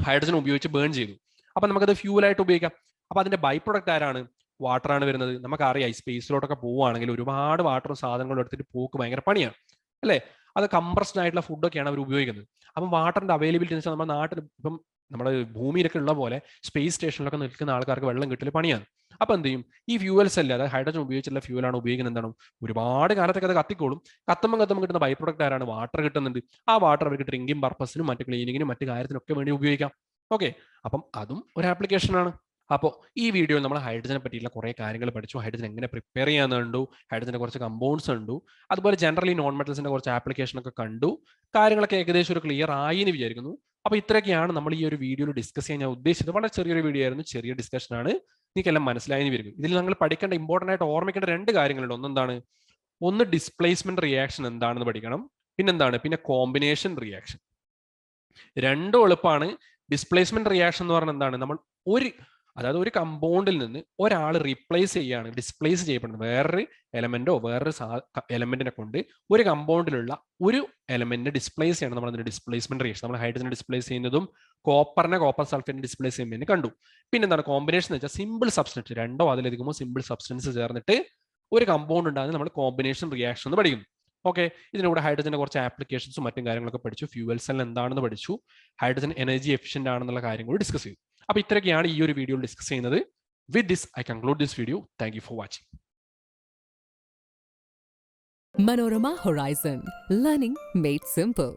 ഹൈഡ്രജൻ ഉപയോഗിച്ച് ബേൺ ചെയ്തു, അപ്പൊ നമുക്കത് ഫ്യൂവലായിട്ട് ഉപയോഗിക്കാം. അപ്പൊ അതിന്റെ ബൈ പ്രൊഡക്റ്റ് ആരാണ്? വാട്ടറാണ് വരുന്നത്. നമുക്കറിയാം ഈ സ്പേസിലോട്ടൊക്കെ പോവുകയാണെങ്കിൽ ഒരുപാട് വാട്ടറും സാധനങ്ങളും എടുത്തിട്ട് പോക്ക് ഭയങ്കര പണിയാണ് അല്ലേ? അത് കംപ്രസ്ഡ് ആയിട്ടുള്ള ഫുഡൊക്കെയാണ് അവർ ഉപയോഗിക്കുന്നത്. അപ്പം വാട്ടറിന്റെ അവൈലബിലിറ്റി എന്ന് വെച്ചാൽ നമ്മുടെ നാട്ടിൽ ഇപ്പം നമ്മുടെ ഭൂമിയിലൊക്കെ ഉള്ള പോലെ സ്പേസ് സ്റ്റേഷനിലൊക്കെ നിൽക്കുന്ന ആൾക്കാർക്ക് വെള്ളം കിട്ടൽ പണിയാണ്. അപ്പൊ എന്ത് ചെയ്യും? ഈ ഫ്യൂവൽസ് അല്ല, അതായത് ഹൈഡ്രജൻ ഉപയോഗിച്ചുള്ള ഫ്യൂവലാണ് ഉപയോഗിക്കുന്നത്. എന്താണ്? ഒരുപാട് കാലത്തൊക്കെ അത് കത്തിക്കോളും. കത്തുമ്പോൾ കിട്ടുന്ന ബൈ പ്രൊഡക്റ്റ് ആരാണ്? വാട്ടർ കിട്ടുന്നുണ്ട്. ആ വാട്ടർ അവർക്ക് ഡ്രിങ്കിങ് പർപ്പസിനും മറ്റു ക്ലീനിങ്ങിനും മറ്റു കാര്യത്തിനൊക്കെ വേണ്ടി ഉപയോഗിക്കാം. ഓക്കെ, അപ്പം അതും ഒരു ആപ്ലിക്കേഷനാണ്. അപ്പോൾ ഈ വീഡിയോയിൽ നമ്മൾ ഹൈഡ്രജനെ പറ്റിയുള്ള കുറേ കാര്യങ്ങൾ പഠിച്ചു. ഹൈഡ്രജൻ എങ്ങനെ പ്രിപ്പയർ ചെയ്യാന്ന് കണ്ടു, ഹൈഡ്രജന്റെ കുറച്ച് കമ്പൗണ്ട്സ് കണ്ടു, അതുപോലെ ജനറലി നോൺ മെറ്റൽസിന്റെ കുറച്ച് ആപ്ലിക്കേഷൻ ഒക്കെ കണ്ടു. കാര്യങ്ങളൊക്കെ ഏകദേശം ഒരു ക്ലിയർ ആയി എന്ന് വിചാരിക്കുന്നു. അപ്പോൾ ഇത്രയൊക്കെയാണ് നമ്മൾ ഈ ഒരു വീഡിയോയിൽ ഡിസ്കസ് ചെയ്യാൻ ഞാൻ ഉദ്ദേശിച്ചത്. വളരെ ചെറിയൊരു വീഡിയോ ആയിരുന്നു, ചെറിയ ഡിസ്കഷൻ ആണ്. നിങ്ങൾക്കെല്ലാം മനസ്സിലായെന്ന് വരും. ഇതിൽ നിങ്ങൾ പഠിക്കേണ്ട ഇമ്പോർട്ടൻ്റ് ആയിട്ട് ഓർമ്മിക്കേണ്ട 2 കാര്യങ്ങളുണ്ട്. ഒന്നെന്താണ്? ഒന്ന് ഡിസ്പ്ലേസ്മെന്റ് റിയാക്ഷൻ എന്താണെന്ന് പഠിക്കണം. പിന്നെ കോമ്പിനേഷൻ റിയാക്ഷൻ. രണ്ടും എളുപ്പമാണ്. ഡിസ്പ്ലേസ്മെന്റ് റിയാക്ഷൻ എന്ന് പറഞ്ഞാൽ എന്താണ്? നമ്മൾ ഒരു കമ്പൗണ്ടിൽ നിന്ന് ഒരാൾ റീപ്ലേസ് ചെയ്യാണ്, ഡിസ്പ്ലേസ് ചെയ്യപ്പെടുന്നത് വേറൊരു എലമെന്റോ വേറൊരു എലമെന്റിനെ കൊണ്ട് ഒരു കമ്പൗണ്ടിലുള്ള ഒരു എലമെന്റിനെ ഡിസ്പ്ലേസ് ചെയ്യണം. നമ്മൾ അതിന്റെ ഡിസ്പ്ലേസ്മെന്റ് റിയാക്ഷൻ. നമ്മൾ ഹൈഡ്രജനെ ഡിസ്പ്ലേസ് ചെയ്യുന്നതും കോപ്പർ സൾഫേറ്റിനെ ഡിസ്പ്ലേസ് ചെയ്യുന്നതിന് കണ്ടു. പിന്നെന്താണ് കോമ്പിനേഷൻ എന്ന് വെച്ചാൽ സിമ്പിൾ സബ്സ്റ്റൻസ്, രണ്ടോ അതിലധികമോ സിമ്പിൾ സബ്സ്റ്റൻസ് ചേർന്നിട്ട് ഒരു കമ്പൗണ്ട് ഉണ്ടാകുന്നത് നമ്മൾ കോമ്പിനേഷൻ റിയാക്ഷൻ എന്ന് പഠിക്കുന്നു. ഓക്കെ, ഇതിലൂടെ ഹൈഡ്രജന്റെ കുറച്ച് ആപ്ലിക്കേഷൻസും മറ്റും കാര്യങ്ങളൊക്കെ പഠിച്ചു. ഫ്യൂവൽ സെൽ എന്താണെന്ന് പഠിച്ചു. ഹൈഡ്രജൻ എനർജി എഫിഷ്യന്റ് ആണെന്നുള്ള കാര്യങ്ങൾ ഡിസ്കസ് ചെയ്തു. അപ്പോൾ ഇത്രയൊക്കെയാണ് ഈ ഒരു വീഡിയോയിൽ ഡിസ്കസ് ചെയ്യുന്നത്. With this I conclude this video. Thank you for watching. Manorama Horizon, learning made simple.